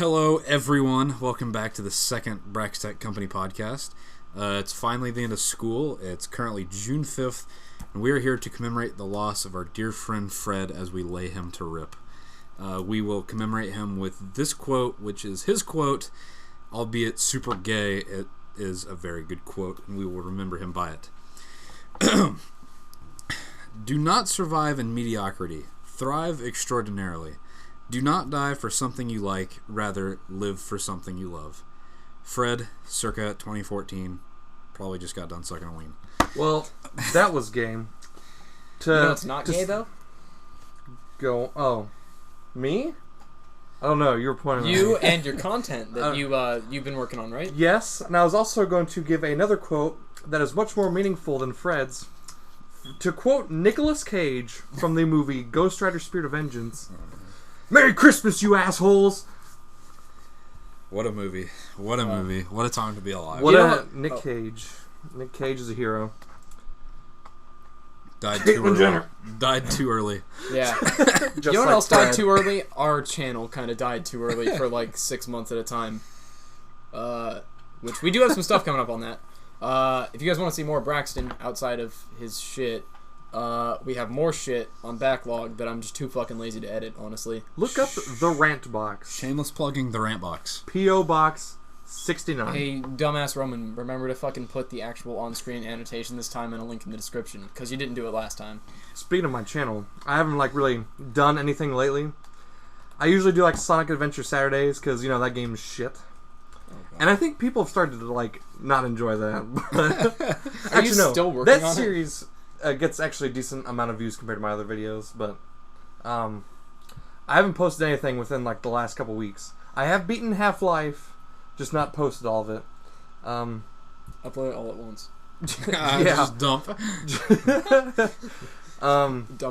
Hello, everyone. Welcome back to the second Braxtech Company podcast. It's finally the end of school. It's currently June 5th, and we are here to commemorate the loss of our dear friend Fred as we lay him to rip. We will commemorate him with this quote, which is his quote, albeit super gay. It is a very good quote, and we will remember him by it. Do not survive in mediocrity. Thrive extraordinarily. Do not die for something you like, rather live for something you love. Fred, circa 2014, probably just got done sucking a ween. Well, that was game. It's not gay, though? Me? I don't know, you were pointing You and your content that you've been working on, right? Yes, and I was also going to give another quote that is much more meaningful than Fred's. To quote Nicolas Cage from the movie Ghost Rider Spirit of Vengeance, Merry Christmas, you assholes! What a movie. What a movie. What a time to be alive. Nick Cage. Nick Cage is a hero. Died too early. Yeah. You know what else died too early? Our channel kind of died too early for like 6 months at a time. Which we do have some stuff coming up on that. If you guys want to see more Braxton outside of his shit, we have more shit on backlog that I'm just too fucking lazy to edit, honestly. Look up the Rant Box. Shameless plugging the Rant Box. P.O. Box 69. Hey, dumbass Roman, remember to fucking put the actual on-screen annotation this time and a link in the description, because you didn't do it last time. Speaking of my channel, I haven't really done anything lately. I usually do Sonic Adventure Saturdays, because, that game's shit. And I think people have started to, not enjoy that. Are you still working on that series gets actually a decent amount of views compared to my other videos, but I haven't posted anything within, the last couple weeks. I have beaten Half-Life, just not posted all of it. Upload it all at once. Just dump. Dump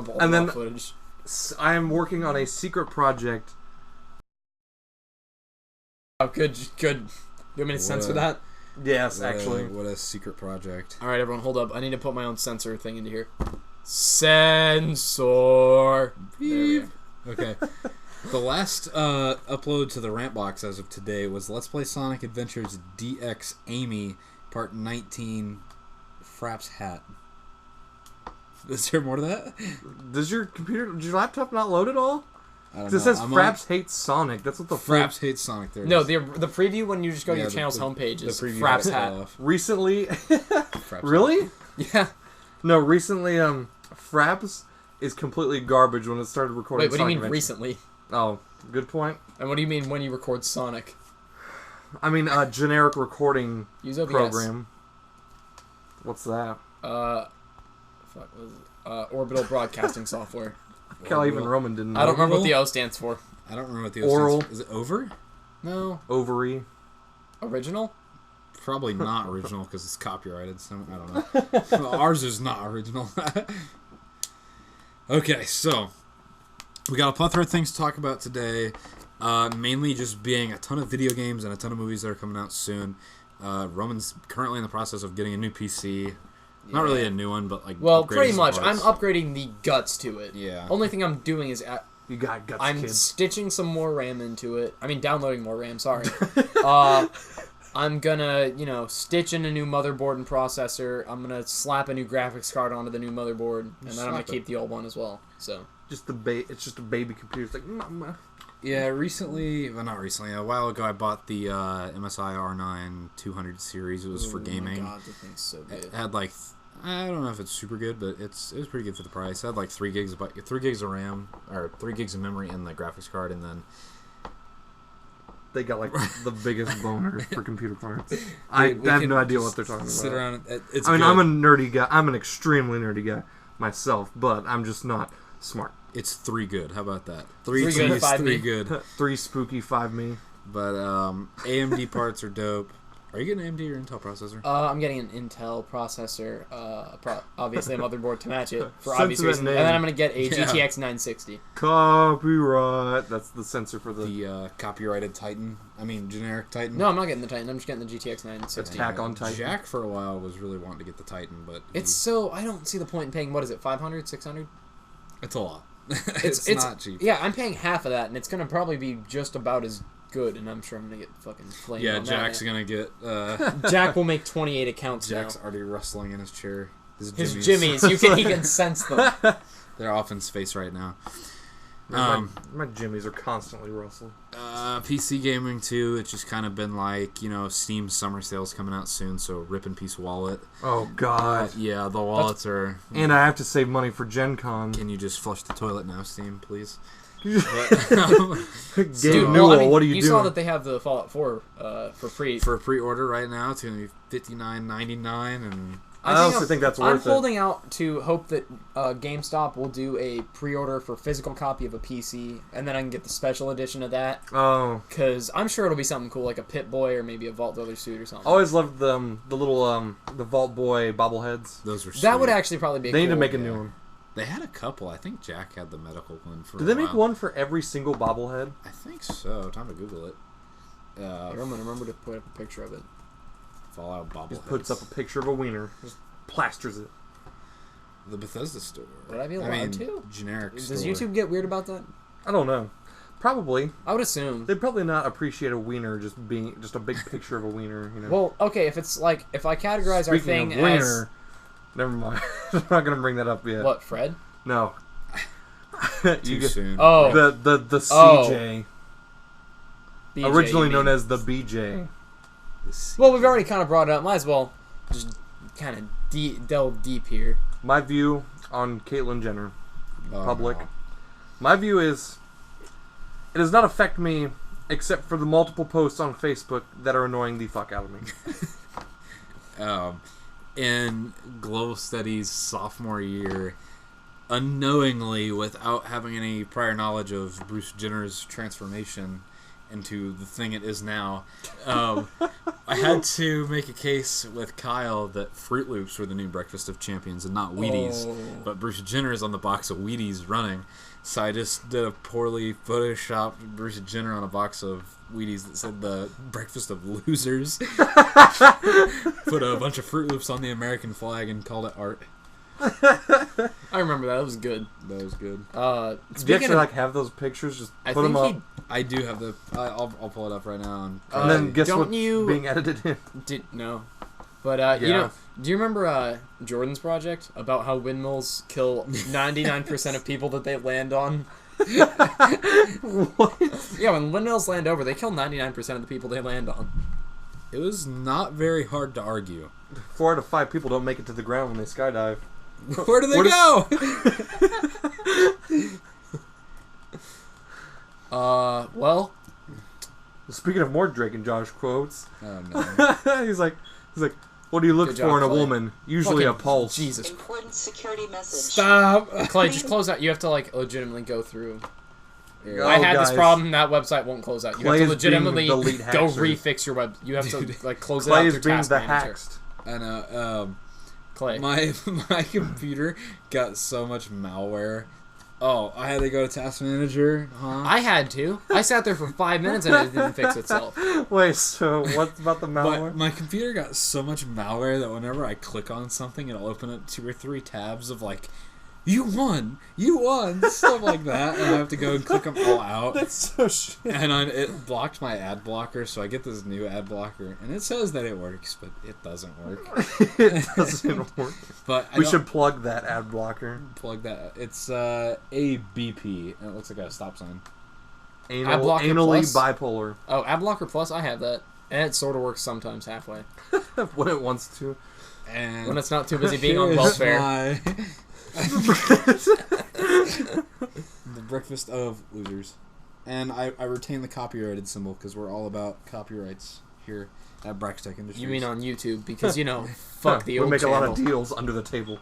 all and the then footage. I am working on a secret project. Oh, good. You want me to censor that? Yes, actually. What a secret project. Alright, everyone, hold up. I need to put my own censor thing into here. Censor. Beep. Okay. The last upload to the Rant Box as of today was Let's Play Sonic Adventures DX Amy, Part 19, Frapp's Hat. Is there more to that? Does your laptop not load at all? I don't know. It says Fraps hates Sonic. That's what the Fraps hates Sonic. There no, the preview when you just go to your channel's homepage is Fraps Hat. Recently, Fraps really? Yeah. No, recently, Fraps is completely garbage when it started recording. Wait, what Sonic do you mean Adventure. recently? Oh, good point. And what do you mean when you record Sonic? I mean a generic recording Use OBS. program. What's that? Orbital broadcasting software. Cal even Roman didn't know. I don't remember what the O stands for. I don't remember what the O Oral. stands for. Is it over? No. Ovary. Original? Probably not original because it's copyrighted, so I don't know. Well, ours is not original. Okay, so we got a plethora of things to talk about today. Mainly just being a ton of video games and a ton of movies that are coming out soon. Roman's currently in the process of getting a new PC. Not really a new one, but pretty much. I'm upgrading the guts to it. Yeah. Only thing I'm doing is You got guts, I'm kid. stitching some more RAM into it. I mean, downloading more RAM. Sorry. I'm gonna, stitch in a new motherboard and processor. I'm gonna slap a new graphics card onto the new motherboard, and then I'm gonna keep the old one as well. So. It's just a baby computer. It's like, mama. Yeah, a while ago I bought the MSI R9 200 series. It was for gaming. Oh my god, the thing's so good. It had I don't know if it's super good, but it was pretty good for the price. It had 3 gigs of RAM, or 3 gigs of memory in the graphics card, and then they got the biggest boners for computer parts. I have no idea what they're talking about. Sit around. It's I'm good. a nerdy guy. I'm an extremely nerdy guy myself, but I'm just not smart. It's 3 good. How about that? 3 good, teas, 5 3 me. good. 3 spooky, 5 me. But AMD parts are dope. Are you getting an AMD or Intel processor? I'm getting an Intel processor, obviously a motherboard to match it for Censor obvious that reasons, name. and then I'm gonna get a GTX 960. Copyright. That's the censor for the copyrighted Titan. I mean, generic Titan. No, I'm not getting the Titan. I'm just getting the GTX 960. Attack on Titan. Jack for a while was really wanting to get the Titan, but It's so I don't see the point in paying. What is it? 500, 600? It's a lot. It's not cheap. Yeah, I'm paying half of that, and it's gonna probably be just about as good, and I'm sure I'm gonna get fucking flamed. Yeah, on Jack's that. gonna get. Jack will make 28 accounts Jack's now. already rustling in his chair. His Jimmies, he can sense them. They're off in space right now. My jimmies are constantly rustled. PC gaming too. It's just kind of been like, Steam summer sales coming out soon, so rip in peace wallet. Oh God. Yeah, the wallets are. And I have to save money for Gen Con. Can you just flush the toilet now, Steam, please? Dude, Well, what are you doing? You saw that they have the Fallout 4 for free. For pre-order right now, it's gonna be $59.99, and I also think that's worth it. I'm holding out to hope that GameStop will do a pre-order for physical copy of a PC, and then I can get the special edition of that. Oh, because I'm sure it'll be something cool, like a Pip-Boy or maybe a Vault Leather suit or something. Always loved the little the Vault Boy bobbleheads. those were. That would actually probably be. They cool. need to make a new one. They had a couple. I think Jack had the medical one for. Did they make one for every single bobblehead? I think so. Time to Google it. I'm gonna remember to put up a picture of it. Fallout bobbleheads. Just puts up a picture of a wiener. Just plasters it. The Bethesda store. Would I be allowed to? Generic Does store. YouTube get weird about that? I don't know. Probably. I would assume. They'd probably not appreciate a wiener just being just a big picture of a wiener. Well, okay, if I categorize our thing of wiener, never mind. I'm not gonna bring that up yet. as what, Fred? No. Too soon. Oh, the CJ, BJ, originally you known mean. as the BJ. Well, we've already kind of brought it up. Might as well just kind of delve deep here. My view on Caitlyn Jenner, public. No. My view is, it does not affect me except for the multiple posts on Facebook that are annoying the fuck out of me. In Global Studies sophomore year, unknowingly, without having any prior knowledge of Bruce Jenner's transformation into the thing it is now, I had to make a case with Kyle that Fruit Loops were the new breakfast of champions and not Wheaties. Oh. But Bruce Jenner is on the box of Wheaties running. So I just did a poorly photoshopped Bruce Jenner on a box of Wheaties that said the breakfast of losers. Put a bunch of Fruit Loops on the American flag and called it art. I remember that. That was good. That was good. Do you actually have those pictures? Just I put them think up. I do have the. I'll pull it up right now. And then guess don't what's you- being edited in? No. But, do you remember Jordan's project about how windmills kill 99% of people that they land on? What? Yeah, when windmills land over, they kill 99% of the people they land on. It was not very hard to argue. 4 out of 5 people don't make it to the ground when they skydive. Where do they go? Well, Speaking of more Drake and Josh quotes, Oh no. he's like, what do you look Good for job, in a Clay. woman? Usually a fucking pulse. Jesus. Important security message. Stop! Clay, just close out. You have to, legitimately go through. Oh, I had this guys. problem. That website won't close out. You Clay have to is being legitimately the lead go hacker. refix your web. You have to, close it Clay out is through being Task the Manager. hacked. I know. Clay. My computer got so much malware. Oh, I had to go to Task Manager, huh? I had to. I sat there for 5 minutes and it didn't fix itself. Wait, so what's about the malware? My computer got so much malware that whenever I click on something, it'll open up 2 or 3 tabs of you won, stuff like that, and I have to go and click them all out. That's so shit. And it blocked my ad blocker, so I get this new ad blocker, and it says that it works, but it doesn't work. It doesn't work. But We should plug that ad blocker. plug that. It's ABP, and it looks like a stop sign. Ad blocker anally plus? bipolar. Oh, AdBlocker Plus, I have that. And it sort of works sometimes halfway. When it wants to. And When it's not too busy being on here's welfare. the breakfast of losers. And I retain the copyrighted symbol because we're all about copyrights here at Braxtech Industries. You mean on YouTube, because, fuck the we old make channel. a lot of deals under the table.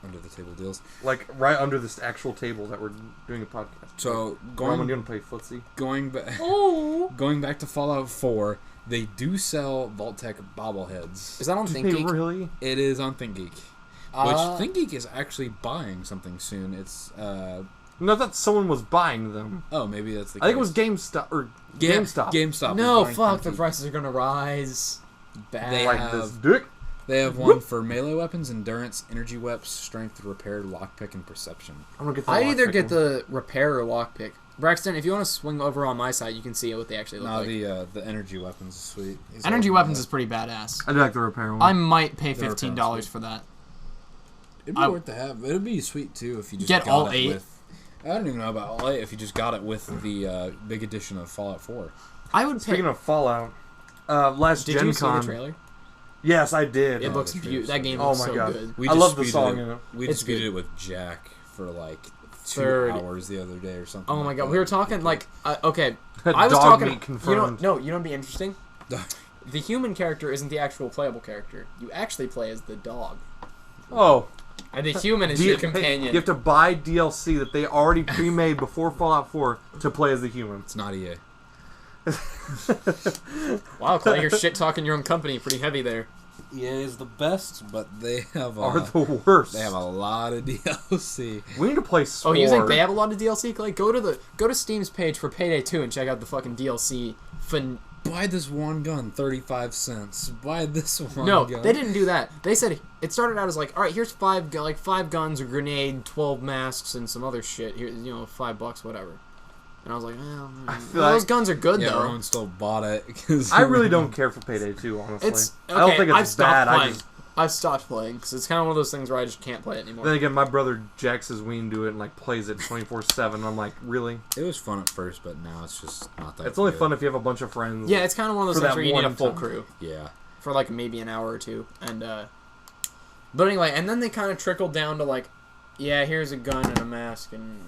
Under the table deals. Like, right under this actual table that we're doing a podcast. So Roman, you want to play footsie? going back to Fallout 4, they do sell Vault-Tech bobbleheads. Is that on Hey, ThinkGeek? really? It is on ThinkGeek. Which ThinkGeek is actually buying something soon. It's No, that someone was buying them. maybe that's the case. I think it was GameStop or GameStop. GameStop. No, is buying fuck, the ThinkGeek. prices are gonna rise. Bad. They Like have- this dick. They have one for melee weapons, endurance, energy weapons, strength, repair, lockpick, and perception. I'm gonna get the I either lockpicking. get the repair or lockpick. Braxton, if you want to swing over on my side, you can see what they actually look No, like. the energy weapons is sweet. Energy weapons is pretty badass. I do like the repair one. I might pay The repair $15 one's for that. It'd be worth to have. It'd be sweet too if you just Get got all it 8? with. I don't even know about all 8. If you just got it with the big edition of Fallout 4. I would pay. Speaking of Fallout, last Did Gen you see Con. the trailer? Yes, I did. It Oh, looks the trailer's beautiful. That so game good. looks Oh my so God. good. We I love the disputed song it- in it. We It's disputed good. it with Jack for like 2 30. hours the other day or something. Oh my like god, that. we were talking like okay. I was Dog talking. meat You confirmed. know, you know, what'd be interesting. The human character isn't the actual playable character. You actually play as the dog, Oh, and the human is Do your companion. You have to buy DLC that they already pre-made before Fallout 4 to play as the human. It's not EA. Wow, Clay, you're shit talking your own company pretty heavy there. EA is the best, but they have Are the worst. they have a lot of DLC. We need to play Oh, Spore. you think they have a lot of DLC, Clay? Go to Steam's page for Payday 2 and check out the fucking DLC. Buy this one gun, 35 cents. Buy this one No, gun. they didn't do that. They said it started out as like, all right, here's 5 guns, a grenade, 12 masks, and some other shit. Here, $5, whatever. And I was like, well, feel those like- guns are good Yeah, though. Rowan still bought it. Cause I really don't care for Payday 2, honestly. It's okay. I don't think I've it's stopped bad. playing. I've stopped playing because it's kind of one of those things where I just can't play it anymore. Then again, my brother jacks his ween to it and like plays it 24/7. I'm like, really? It was fun at first, but now it's just not that It's only good. fun if you have a bunch of friends. Yeah, it's kind of one of those For things that where you need a one full time. crew Yeah. for like maybe an hour or two, and but anyway, and then they kind of trickled down to like, yeah, here's a gun and a mask and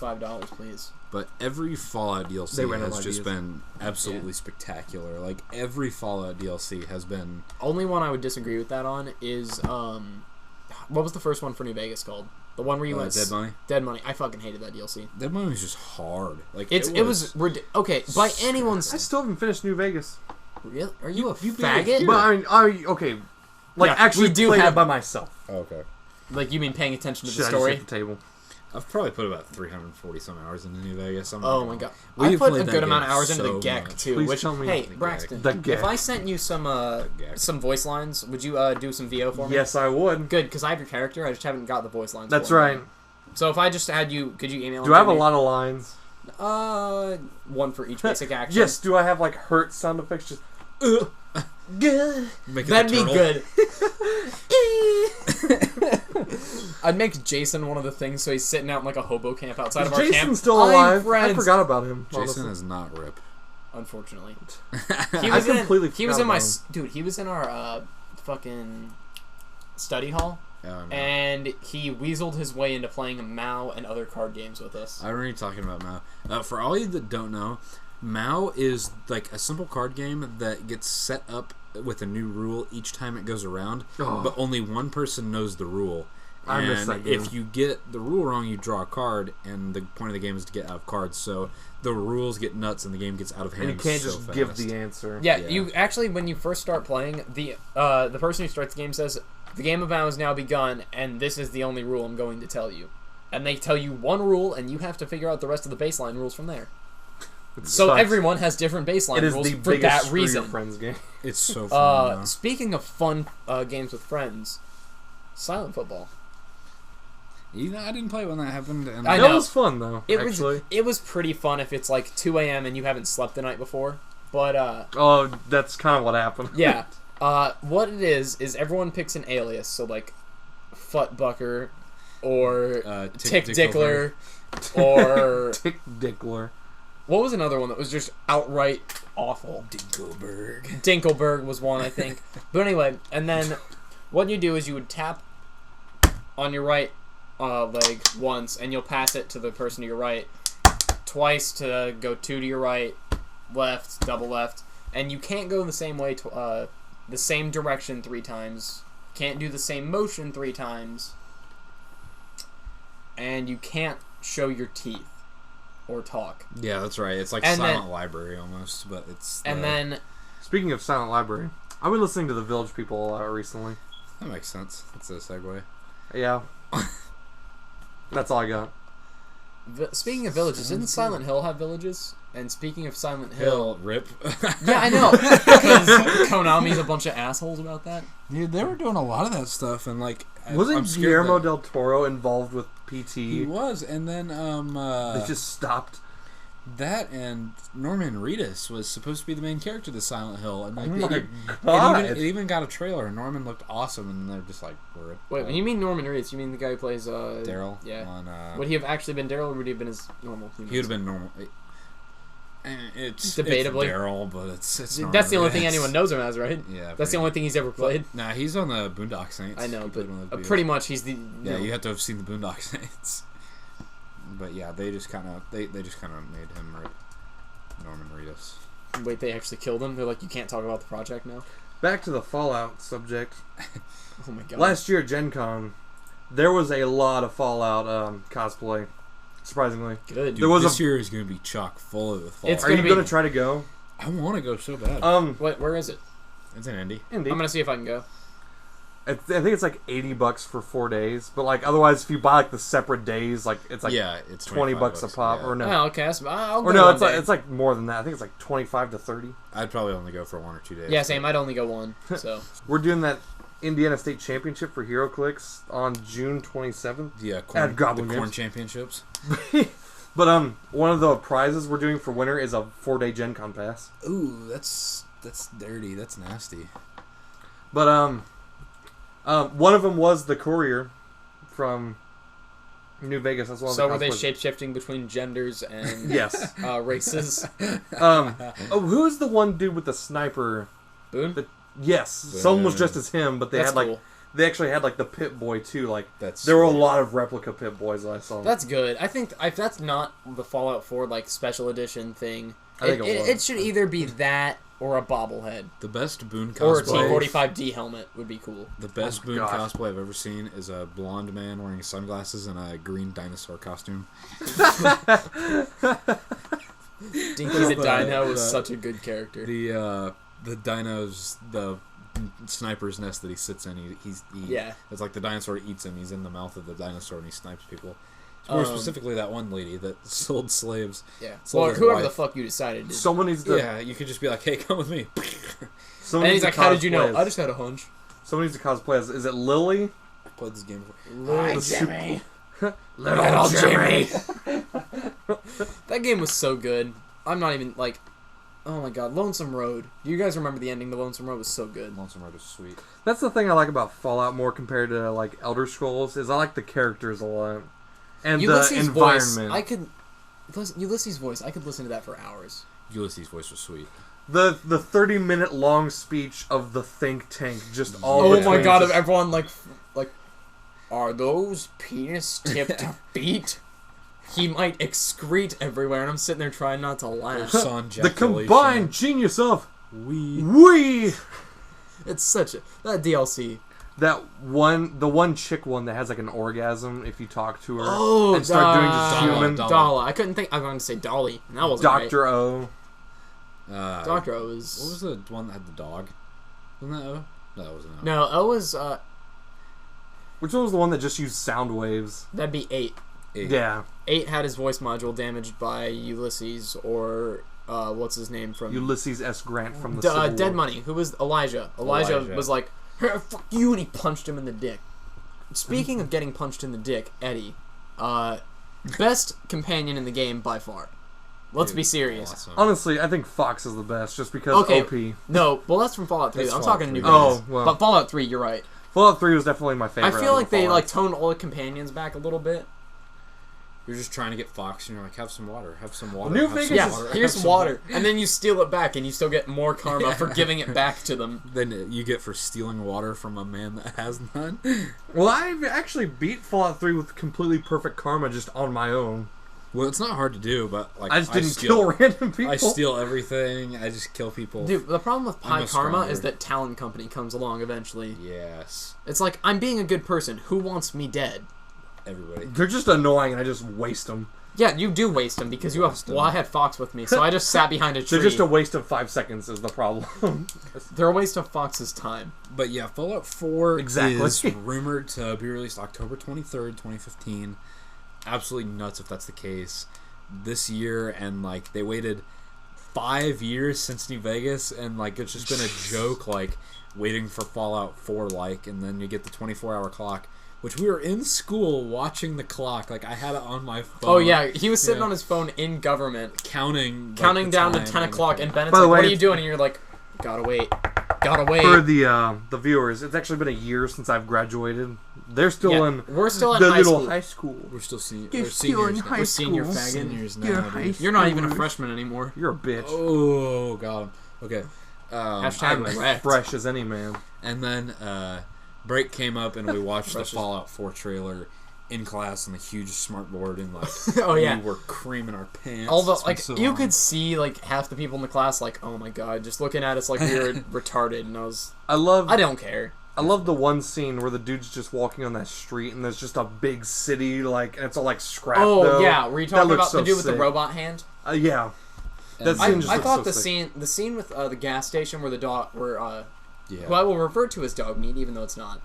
$5, please. But every Fallout They DLC ran out of has just ideas. been absolutely spectacular. Like, every Fallout DLC has been... Only one I would disagree with that on is what was the first one for New Vegas called? The one where you went Dead Money. Dead Money. I fucking hated that DLC. Dead Money was just hard. Like, It was okay by so anyone's. I still haven't finished New Vegas. Really? Are you a you beat it faggot? here. But I mean, okay. Like, Yeah, actually we do played have- it by myself. Oh, okay. Like you mean paying attention to Shit, the I just story? hit the table. I've probably put about 340 some hours into New Vegas. Oh my god! We've I put a played good that amount of game hours into the so GEC much. too. Please Which tell me- hey The Braxton, GEC. if I sent you some GEC. voice lines, would you do some VO for me? Yes, I would. Good, because I have your character. I just haven't got the voice lines. That's for him. right. So if I just had you, could you email? Do them I have to a me? lot of lines? One for each basic action. Yes. Do I have like hurt sound effects? Just. Good. Make it That'd the be turtle. good. I'd make Jason one of the things, so he's sitting out in like a hobo camp outside of our Jason's camp. still I'm alive. I friends. forgot about him. Jason honestly. is not RIP. Unfortunately, I completely He was forgot in my about him. dude. He was in our fucking study hall, Oh, no. and he weaseled his way into playing Mao and other card games with us. I remember you talking about Mao. For all you that don't know, Mao is like a simple card game that gets set up with a new rule each time it goes around, Oh. but only one person knows the rule. I miss And that game. if you get the rule wrong, you draw a card, and the point of the game is to get out of cards. So the rules get nuts, and the game gets out of hand. And you can't so just fast. give the answer. Yeah, Yeah. you actually when you first start playing, the person who starts the game says the game of Mao has now begun, and this is the only rule I'm going to tell you. And they tell you one rule, and you have to figure out the rest of the baseline rules from there. It So sucks. everyone has different baseline It is rules the for biggest that screw your reason. friends game. It's so fun. Speaking of fun games with friends, Silent Football. I didn't play when that happened. And I That know. was fun though. Actually. It was pretty fun if it's like 2 a.m. and you haven't slept the night before. But Oh, that's kind of what happened. yeah, what it is everyone picks an alias. So like, Futbucker, or Tick Dickler, or Tick Dickler. what was another one that was just outright awful? Dinkelberg. Dinkelberg was one, I think. But anyway, and then what you do is you would tap on your right leg once, and you'll pass it to the person to your right. Twice to go 2 to your right, left, double left, and you can't go the same way, the same direction 3 times. Can't do the same motion 3 times, and you can't show your teeth or talk. Yeah, that's right. It's like And Silent then- Library almost, but it's. And then Speaking of Silent Library, I've been listening to the Village People a lot recently. that makes sense. That's a segue. Yeah. That's all I got. Speaking of villages, didn't Silent Hill have villages? And speaking of Silent Hill... Rip. Yeah, I know. Because Konami's a bunch of assholes about that. Dude, they were doing a lot of that stuff, and like... Wasn't Guillermo del Toro involved with PT? He was, and then... they just stopped. That and Norman Reedus was supposed to be the main character of the Silent Hill, and like it even got a trailer. And Norman looked awesome, and they're just like, wait, when you mean Norman Reedus, you mean the guy who plays Daryl? Yeah. On, would he have actually been Daryl, or would he have been his normal human? He would have been normal. It's debatably Daryl, but it's that's the only thing anyone knows him as, right? Yeah, that's the only thing he's ever played. Nah, he's on the Boondock Saints. I know, but pretty much he's the. You have to have seen the Boondock Saints. But yeah, they just kind of made him Norman Reedus. Wait, they actually killed him? They're like, you can't talk about the project now? Back to the Fallout subject. Oh my god. Last year at Gen Con, there was a lot of Fallout cosplay. Surprisingly. Good. Dude, this year is going to be chock full of Fallout. Are you going to try to go? I want to go so bad. Wait, where is it? It's in Indy. I'm going to see if I can go. I think it's like $80 for 4 days, but like otherwise, if you buy like the separate days, like it's like it's $20 a pop, or no? Oh, okay, so I'll go. Or no, it's like more than that. I think it's like 25 to 30. I'd probably only go for 1 or 2 days. Yeah, same. I'd only go one. So we're doing that Indiana State Championship for HeroClix on June 27th. Yeah, at Goblin Corn Games. Championships. But one of the prizes we're doing for winner is a 4-day Gen Con pass. Ooh, that's dirty. That's nasty. But one of them was the courier from New Vegas. That's one. So were they shape-shifting between genders and yes races? Who's the one dude with the sniper? Boone? Yes, Boone. someone was dressed as him, but they That's had like cool. they actually had like the Pit Boy too. Like That's there were a sweet. lot of replica Pit Boys that I saw. That's good. I think if that's not the Fallout 4 like special edition thing, I think it should either be that or a bobblehead. The best Boone Or a cosplay. T-45D helmet would be cool. The best Boone gosh. cosplay I've ever seen is a blonde man wearing sunglasses and a green dinosaur costume. Dinky the Dino was such a good character. The dino's the sniper's nest that he sits in. Yeah. It's like the dinosaur eats him. He's in the mouth of the dinosaur and he snipes people. More specifically, that one lady that sold slaves. Yeah. Sold Well, his whoever wife. the fuck you decided to. Someone needs to. Yeah, you could just be like, "Hey, come with me." Someone And needs he's like, to how did you know? cosplay I as- just had a hunch. Someone needs to cosplay as. Is it Lily? I played this game before. Little Jimmy. Little Jimmy. That game was so good. I'm not even like, oh my god, Lonesome Road. Do you guys remember the ending? The Lonesome Road was so good. Lonesome Road is sweet. That's the thing I like about Fallout more compared to like Elder Scrolls is I like the characters a lot and Ulysses' the environment. voice, I could. Ulysses' voice, I could listen to that for hours. Ulysses' voice was sweet. The 30-minute long speech of the think tank just all. Oh between my god, of just- everyone like, are those penis tipped feet? He might excrete everywhere, and I'm sitting there trying not to laugh. the combined genius of we. It's such a that DLC. The one chick one that has like an orgasm if you talk to her Oh, and start doing just Dala, human. Dala. Dala. I couldn't think. I was going to say Dolly. And that wasn't Dr. O. right. Dr. O is. What was the one that had the dog? Wasn't that O? No, that wasn't O. No, O was. Which one was the one that just used sound waves? That'd be 8. 8. Yeah. 8 had his voice module damaged by Ulysses or what's his name from Ulysses S. Grant from the Civil Dead War. Money. Who was Elijah? Elijah Elijah. was like, "Hey, fuck you," and he punched him in the dick. Speaking of getting punched in the dick, Eddie, best companion in the game by far. Let's be serious. Awesome. Honestly, I think Fox is the best just because Okay. OP. No, well that's from Fallout 3. That's I'm Fallout talking New 3. Vegas. Oh, well. But Fallout 3, you're right. Fallout 3 was definitely my I favorite. feel out like of they Fallout. like toned all the companions back a little bit. You're just trying to get Fox, and you're like, have some water, have some water. New have Vegas some Yeah, is- water, here's have some water. And then you steal it back and you still get more karma for giving it back to them. Then you get for stealing water from a man that has none. Well, I've actually beat Fallout 3 with completely perfect karma just on my own. Well, it's not hard to do, but like I just didn't steal, kill random people. I steal everything. I just kill people. Dude, the problem with I'm Pi a Karma stronger. is that Talon Company comes along eventually. Yes, It's like, I'm being a good person. Who wants me dead? everybody. They're just annoying and I just waste them. Yeah, you do waste them because you have... Waste 'em. Well, I had Fox with me, so I just sat behind a tree. They're just a waste of 5 seconds is the problem. They're a waste of Fox's time. But yeah, Fallout 4 Exactly. is rumored to be released October 23rd, 2015. absolutely nuts if that's the case. This year, and like they waited 5 years since New Vegas, and like it's just been a joke, like waiting for Fallout 4, like, and then you get the 24-hour clock, which we were in school watching the clock. Like I had it on my phone. Oh yeah, he was sitting on his phone in government, counting down to 10 o'clock, and Bennett's like, "What are you doing?" And you're like, "Gotta wait." For the viewers, it's actually been a year since I've graduated. They're still in. We're still in the high little school. High school. We're still seniors. You're still in high We're school. senior faggot. Seniors now, dude. You're not even a freshman anymore. You're a bitch. Oh, got him. Okay. Hashtag I'm wrecked. fresh as any man. And then break came up, and we watched the Fallout 4 trailer in class on the huge smart board, and like oh yeah, we were creaming our pants. Although like you could see like half the people in the class like, oh my god, just looking at us like we were retarded, and I don't care. I love the one scene where the dude's just walking on that street, and there's just a big city, like, and it's all like scrap. Oh yeah, were you talking about the dude with sick. the robot hand? Yeah. That scene just I looks thought so sick. the scene with the gas station where the dog who I yeah. will refer to as dog meat, even though it's not.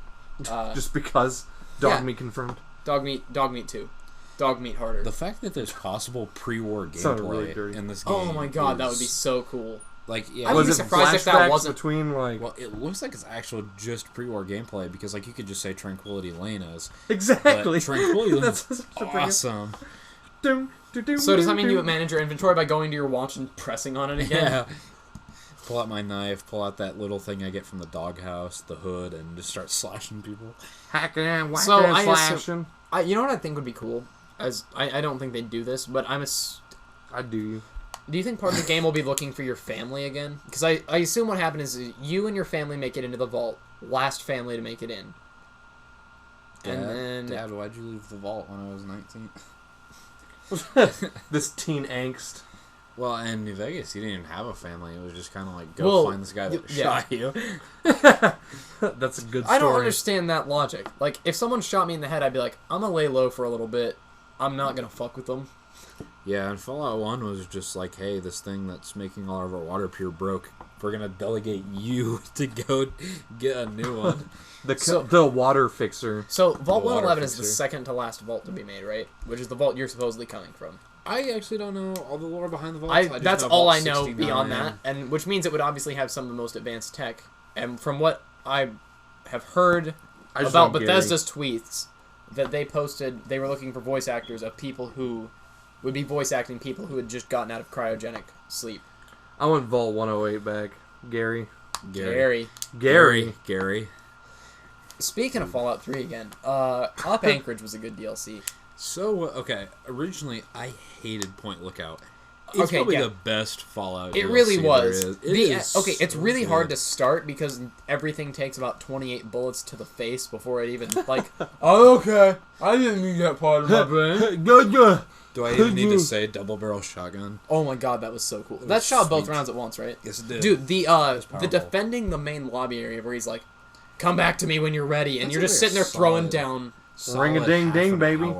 Just because meat confirmed. Dog meat 2. Dog meat harder. The fact that there's possible pre-war Sounded gameplay really dirty. in this game. Oh my god, that would be so cool. Like, yeah, I would be Was it surprised if that flashbacks wasn't. between like? well, it looks like it's actual just pre-war gameplay, because like you could just say Tranquility Lane is. Exactly. But Tranquility Lane That's is such a brilliant- awesome. So does that mean you manage your inventory by going to your watch and pressing on it again? Yeah. Pull out my knife, pull out that little thing I get from the doghouse, the hood, and just start slashing people. Hacking and whacking So and I slashing? you know what I think would be cool? As I don't think they'd do this, but I do. Do you think part of the game will be looking for your family again? Because I assume what happened is you and your family make it into the vault. Last family to make it in. And then... Dad, why'd you leave the vault when I was 19? This teen angst. Well, in New Vegas, you didn't even have a family. It was just kind of like, go find this guy that shot you. That's a good story. I don't understand that logic. Like, if someone shot me in the head, I'd be like, I'm gonna lay low for a little bit. I'm not gonna fuck with them. Yeah, and Fallout 1 was just like, hey, this thing that's making all of our water pure broke. We're going to delegate you to go get a new one. The water fixer. So, Vault The water 111 is the fixer. second to last vault to be made, right? Which is the vault you're supposedly coming from. I actually don't know all the lore behind the vault. That's all I know beyond that, and which means it would obviously have some of the most advanced tech. And from what I have heard about Bethesda's tweets, that they posted, they were looking for voice actors of people who would be voice acting people who had just gotten out of cryogenic sleep. I want Vault 108 back. Gary. Speaking of Fallout 3 again, Up Anchorage was a good DLC. So, okay, originally I hated Point Lookout. It's probably the best Fallout It DLC really was. there is. It's really hard to start because everything takes about 28 bullets to the face before it even, like, oh, okay, I didn't mean that part of my brain. Do I even need to say double barrel shotgun? Oh my god, that was so cool. That shot both rounds at once, right? Yes, it did. Dude, the defending the main lobby area where he's like, come back to me when you're ready, and you're just sitting there throwing down. Ring-a-ding-ding, baby.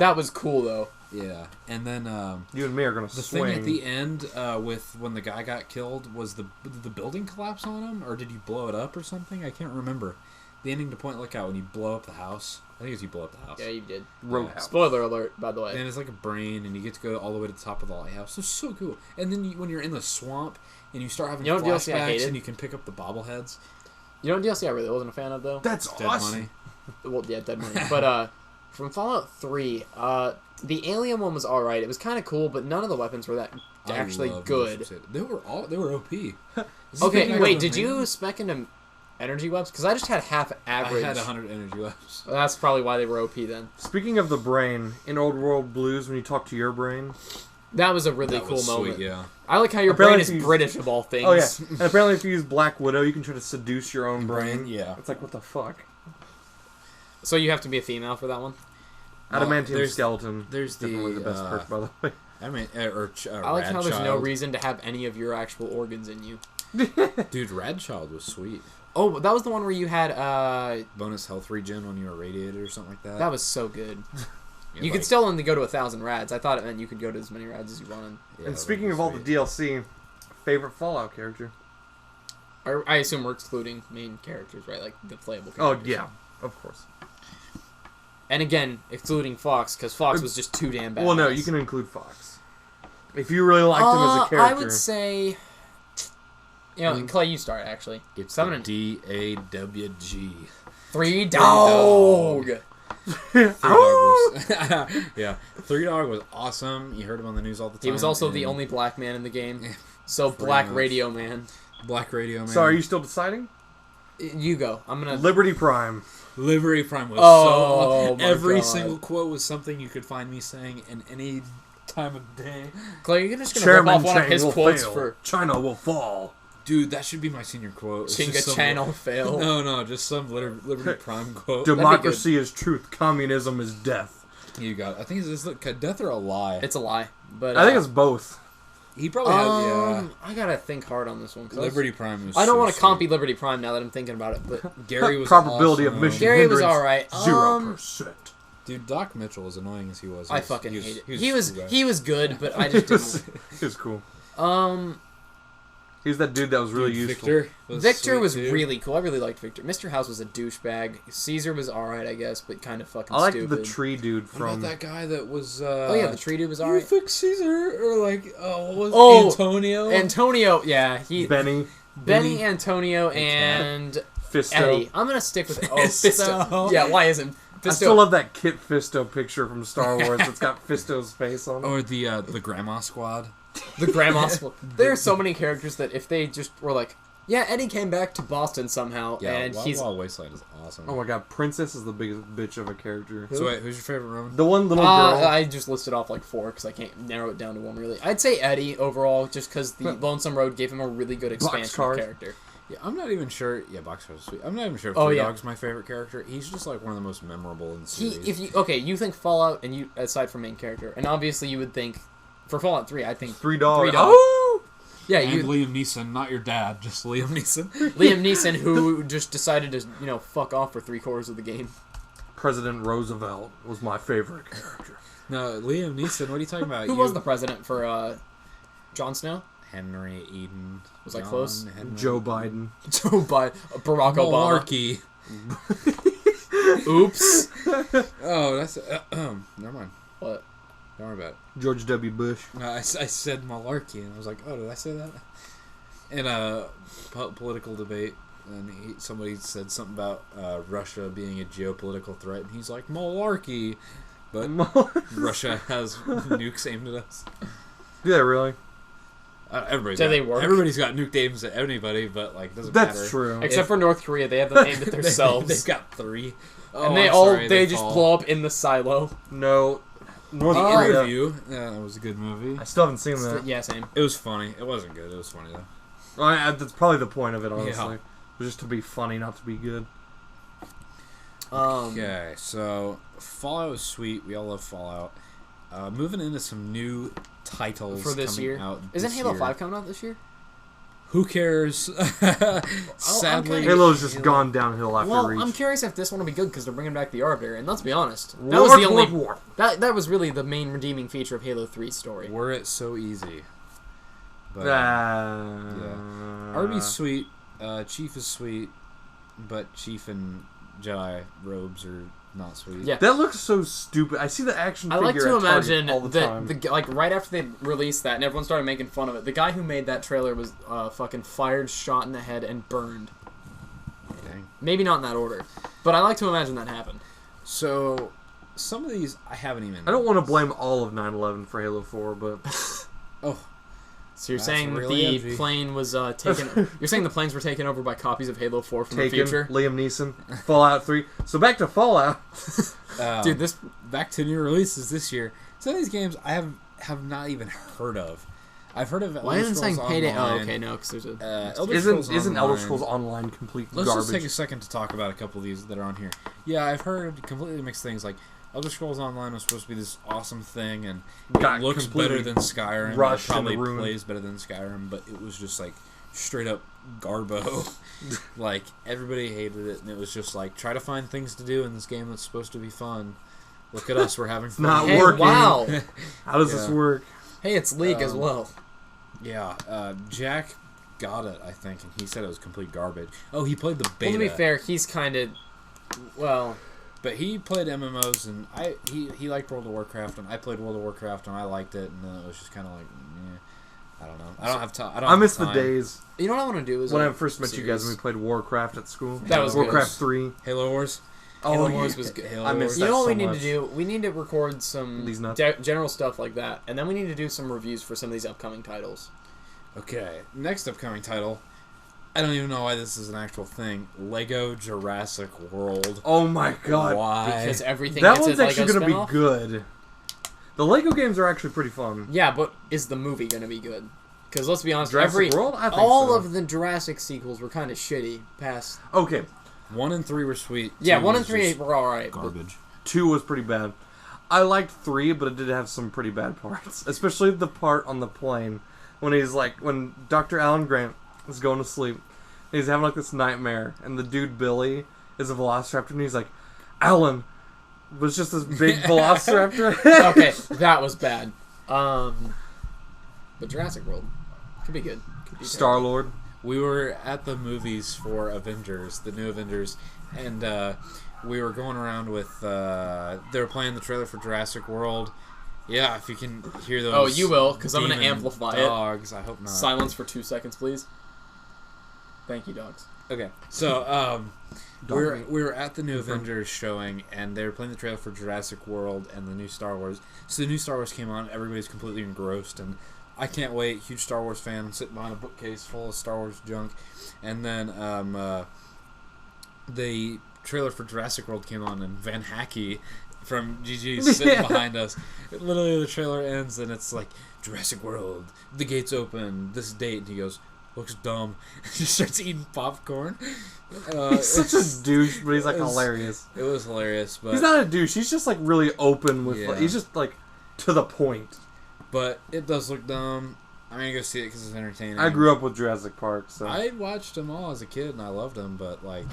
That was cool, though. Yeah, and then you and me are gonna swing. The thing at the end with when the guy got killed was did the building collapse on him, or did you blow it up or something? I can't remember. The ending to Point Lookout when you blow up the house. I think it's you blow up the house. Yeah, you did. Roadhouse. Spoiler alert, by the way. And it's like a brain, and you get to go all the way to the top of the lighthouse. It's so cool. And then when you're in the swamp, and you start having flashbacks, and you can pick up the bobbleheads. You know what DLC I really wasn't a fan of, though? That's Dead awesome. Money. Well, yeah, Dead Money. But from Fallout 3, the alien one was alright. It was kind of cool, but none of the weapons were that actually good. They were OP. Okay, wait, did you spec into energy webs? Because I just had half average. I had 100 energy webs. Well, that's probably why they were OP then. Speaking of the brain, in Old World Blues, when you talk to your brain, that was a really cool moment. Sweet, yeah. I like how your brain is British of all things. Oh yeah, and apparently if you use Black Widow, you can try to seduce your own brain. Yeah. It's like, what the fuck? So you have to be a female for that one? Adamantium skeleton. There's definitely the best perk, by the way. I mean, I like how there's no reason to have any of your actual organs in you. Dude, Rad Child was sweet. Oh, that was the one where you had bonus health regen when you were irradiated or something like that. That was so good. Yeah, you could still only go to 1,000 rads. I thought it meant you could go to as many rads as you wanted. Yeah, and speaking of all the DLC, favorite Fallout character? I assume we're excluding main characters, right? Like the playable Oh characters. yeah, of course. And again, excluding Fox, because Fox was just too damn bad. Well, no, you can include Fox. If you really liked him as a character. I would say... Clay, you start, actually. It's Summon DAWG. Three Dog! Three Dog was, yeah, Three Dog was awesome. You heard him on the news all the time. He was also the only black man in the game. So, Black much. Radio Man. Black Radio Man. So, are you still deciding? You go. I'm gonna... Liberty Prime. Liberty Prime was Oh, my every God. single quote was something you could find me saying in any time of day. Clay, you're just gonna rip off one of his quotes for... China will fall. Dude, that should be my senior quote. It's just Chinga some- Channel fail. No, just some Liberty Prime quote. Democracy is truth. Communism is death. You got it. I think it's death or a lie. It's a lie. But I think it's both. He probably had, I gotta think hard on this one. Liberty Prime was I don't so want to copy sweet. Liberty Prime now that I'm thinking about it, but Gary was Probability awesome. of mission Gary was hindrance, alright. 0%. Dude, Doc Mitchell, as annoying as he was, I fucking hate it. He cool guy. was good, but I just didn't. He was cool. Um, He's that dude that was really useful. Victor was sweet, too. really cool. I really liked Victor. Mr. House was a douchebag. Caesar was alright, I guess, but kind of fucking I like stupid. the tree dude What about from... that guy that was? Oh yeah, the tree dude was You alright. fix Caesar or like what was Oh, Antonio? Antonio, yeah, Benny. Benny, Antonio, and Fisto. Eddie. I'm gonna stick with Fisto. Fisto. Yeah, why isn't Fisto? I still love that Kit Fisto picture from Star Wars that's got Fisto's face on it. Or the Grandma Squad. The Grandma School. There are so many characters that if they just were like, yeah, Eddie came back to Boston somehow, Yeah, and Wild he's... Wild Wasteland is awesome. Oh my god, Princess is the biggest bitch of a character. So wait, who's your favorite Roman? The one little girl. I just listed off like 4 because I can't narrow it down to one really. I'd say Eddie overall, just because the Lonesome Road gave him a really good expansion of character. Yeah, I'm not even sure. Yeah, Boxcar was sweet. I'm not even sure if Oh, Three yeah. Dog's my favorite character. He's just like one of the most memorable in the He, series. if you you think Fallout and you aside from main character, and obviously you would think for Fallout 3, I think Three Dog. Three Dog. Oh! Yeah, and you Liam Neeson, not your dad, just Liam Neeson. Liam Neeson who just decided to fuck off for 3/4 of the game. President Roosevelt was my favorite character. No, Liam Neeson. What are you talking about? Who was the president for Jon Snow? Henry Eden. Was I close? Henry. Joe Biden. Joe Biden, Barack Obama. Malarkey. Oops. Oh, that's never mind. What? Don't worry about it. George W. Bush. I said malarkey, and I was like, oh, did I say that? In a political debate, and somebody said something about Russia being a geopolitical threat, and he's like, malarkey. But Russia has nukes aimed at us. Yeah, really? Do they work? Everybody's got nuke aims at anybody, but like, it doesn't That's matter. true. Except for North Korea, they have them aimed at themselves. They've got 3. Oh, And they I'm all sorry, they just fall. blow up in the silo. No. North The Korea. Interview. Yeah, that was a good movie. I still haven't seen that. Yeah, same. It was funny. It wasn't good. It was funny though. Well, that's probably the point of it, honestly. Yeah. It was just to be funny, not to be good. Okay, so Fallout was sweet. We all love Fallout. Moving into some new titles For this coming year. out Isn't this Halo year. 5 coming out this year? Who cares? Sadly, Halo's just gone downhill after Well, Reach. I'm curious if this one will be good because they're bringing back the Arbiter, and let's be honest, that War, was the only war. that was really the main redeeming feature of Halo 3's story. were it so easy. But yeah. Arby's sweet. Chief is sweet, but Chief and Jedi robes are not sweet. Yeah. That looks so stupid. I see the action I figure like to at Target imagine all the that time. like right after they released that and everyone started making fun of it, the guy who made that trailer was fucking fired, shot in the head, and burned. Dang. Maybe not in that order, but I like to imagine that happened. So some of these I haven't even. I don't want to blame all of 9/11 for Halo 4, but Oh, So you're That's saying really the edgy. plane was taken? You're saying the planes were taken over by copies of Halo 4 from the Taken, future? Liam Neeson, Fallout 3. So back to Fallout. Dude, this back to new releases this year. Some of these games I have not even heard of. I've heard of. why Elder isn't saying Scrolls Payday? Online. Oh, okay, no, because there's a. Elder Scrolls Isn't Elder Online- Scrolls Online complete Let's garbage? just take a second to talk about a couple of these that are on here. Yeah, I've heard completely mixed things. Like Elder Scrolls Online was supposed to be this awesome thing, and Got it looks completely better than Skyrim. rushed It probably and ruined. plays better than Skyrim, but it was just like straight up garbo. Like everybody hated it, and it was just like try to find things to do in this game that's supposed to be fun. Look at us, we're having fun. not Hey, working. wow! How does this Yeah. work? Hey, it's League as well. Yeah, Jack got it, I think, and he said it was complete garbage. Oh, he played the beta. Well, to be fair, he's kind of, well, But he played MMOs, and he liked World of Warcraft, and I played World of Warcraft, and I liked it, and then it was just kind of like, I don't know. I don't have time. I miss the days. You know what I want to do is when I first met you guys when we played Warcraft at school. That was Warcraft 3. Halo Wars. Halo Wars was good. I miss that You know what so we need much. to do? We need to record some general stuff like that, and then we need to do some reviews for some of these upcoming titles. Okay, next upcoming title. I don't even know why this is an actual thing. Lego Jurassic World. Oh my god. Why? Because everything that gets one's a actually Lego going to spinoff? be good. The Lego games are actually pretty fun. Yeah, but is the movie going to be good? Because let's be honest, Jurassic World? I think all so. of the Jurassic sequels were kind of shitty. Okay. 1 and 3 were sweet. Yeah, 2 1 was and 3 just were alright. garbage. 2 was pretty bad. I liked 3, but it did have some pretty bad parts. Especially the part on the plane when when Dr. Alan Grant is going to sleep. He's having like this nightmare, and the dude Billy is a velociraptor, and he's like, Alan was just this big velociraptor. Okay, that was bad. But Jurassic World could be good. Star-Lord. We were at the movies for Avengers, the new Avengers, and we were going around with. They were playing the trailer for Jurassic World. Yeah, if you can hear those. Oh, you will, because I'm going to demon amplify dogs. I hope not. Silence for 2 seconds, please. Thank you, dogs. Okay, so we were at the new Avengers showing, and they were playing the trailer for Jurassic World and the new Star Wars. So the new Star Wars came on, everybody's completely engrossed, and I can't wait. Huge Star Wars fan. I'm sitting behind a bookcase full of Star Wars junk, and then the trailer for Jurassic World came on, and Van Hackey from GG's sitting behind us. Literally, the trailer ends, and it's like Jurassic World. The gates open. This date, and he goes, "Looks dumb." He starts eating popcorn. He's such a douche, but he's like hilarious. It was hilarious, but he's not a douche. He's just like really open with. Yeah. He's just like to the point. But it does look dumb. I'm gonna go see it because it's entertaining. I grew up with Jurassic Park, so I watched them all as a kid and I loved them, but like,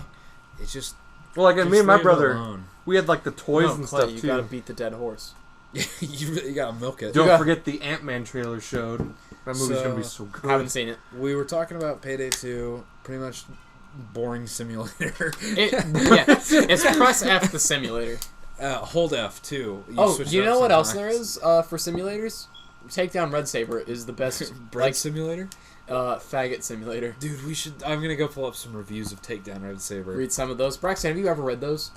it's just me and my leave it brother, alone. we had like the toys No, and Clay, stuff you too. gotta beat the dead horse. you really gotta milk it. Don't forget the Ant-Man trailer showed. That movie's gonna be so good. I haven't seen it. We were talking about Payday 2, pretty much boring simulator. It's press F the simulator. Hold F too. Do you know what else there is for simulators? Takedown Red Saber is the best. Bread simulator? Faggot simulator. Dude, I'm gonna go pull up some reviews of Takedown Red Saber. Read some of those. Braxton, have you ever read those?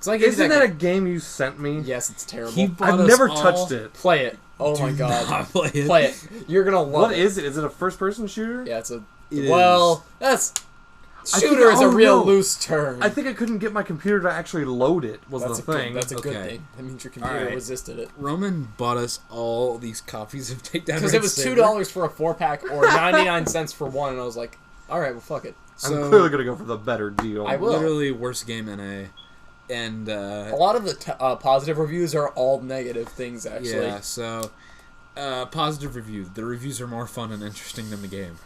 Isn't that a game you sent me? Yes, it's terrible. I've never touched it. Play it. Oh my god. Not play it. Play it. You're gonna love it. What is it? Is it a first-person shooter? Yeah, it's a... It that's... I think- Shooter is a oh, real no. loose term. I think I couldn't get my computer to actually load it. That's the thing. That's a good Okay. thing. That means your computer Alright. resisted it. Roman bought us all these copies of Takedown Because Red it was Saber. $2 for a 4-pack or 99 cents for one, and I was like, alright, well, fuck it. I'm clearly gonna go for the better deal. I will. Literally worst game NA. And A lot of the positive reviews are all negative things, actually. yeah, so positive review. The reviews are more fun and interesting than the game.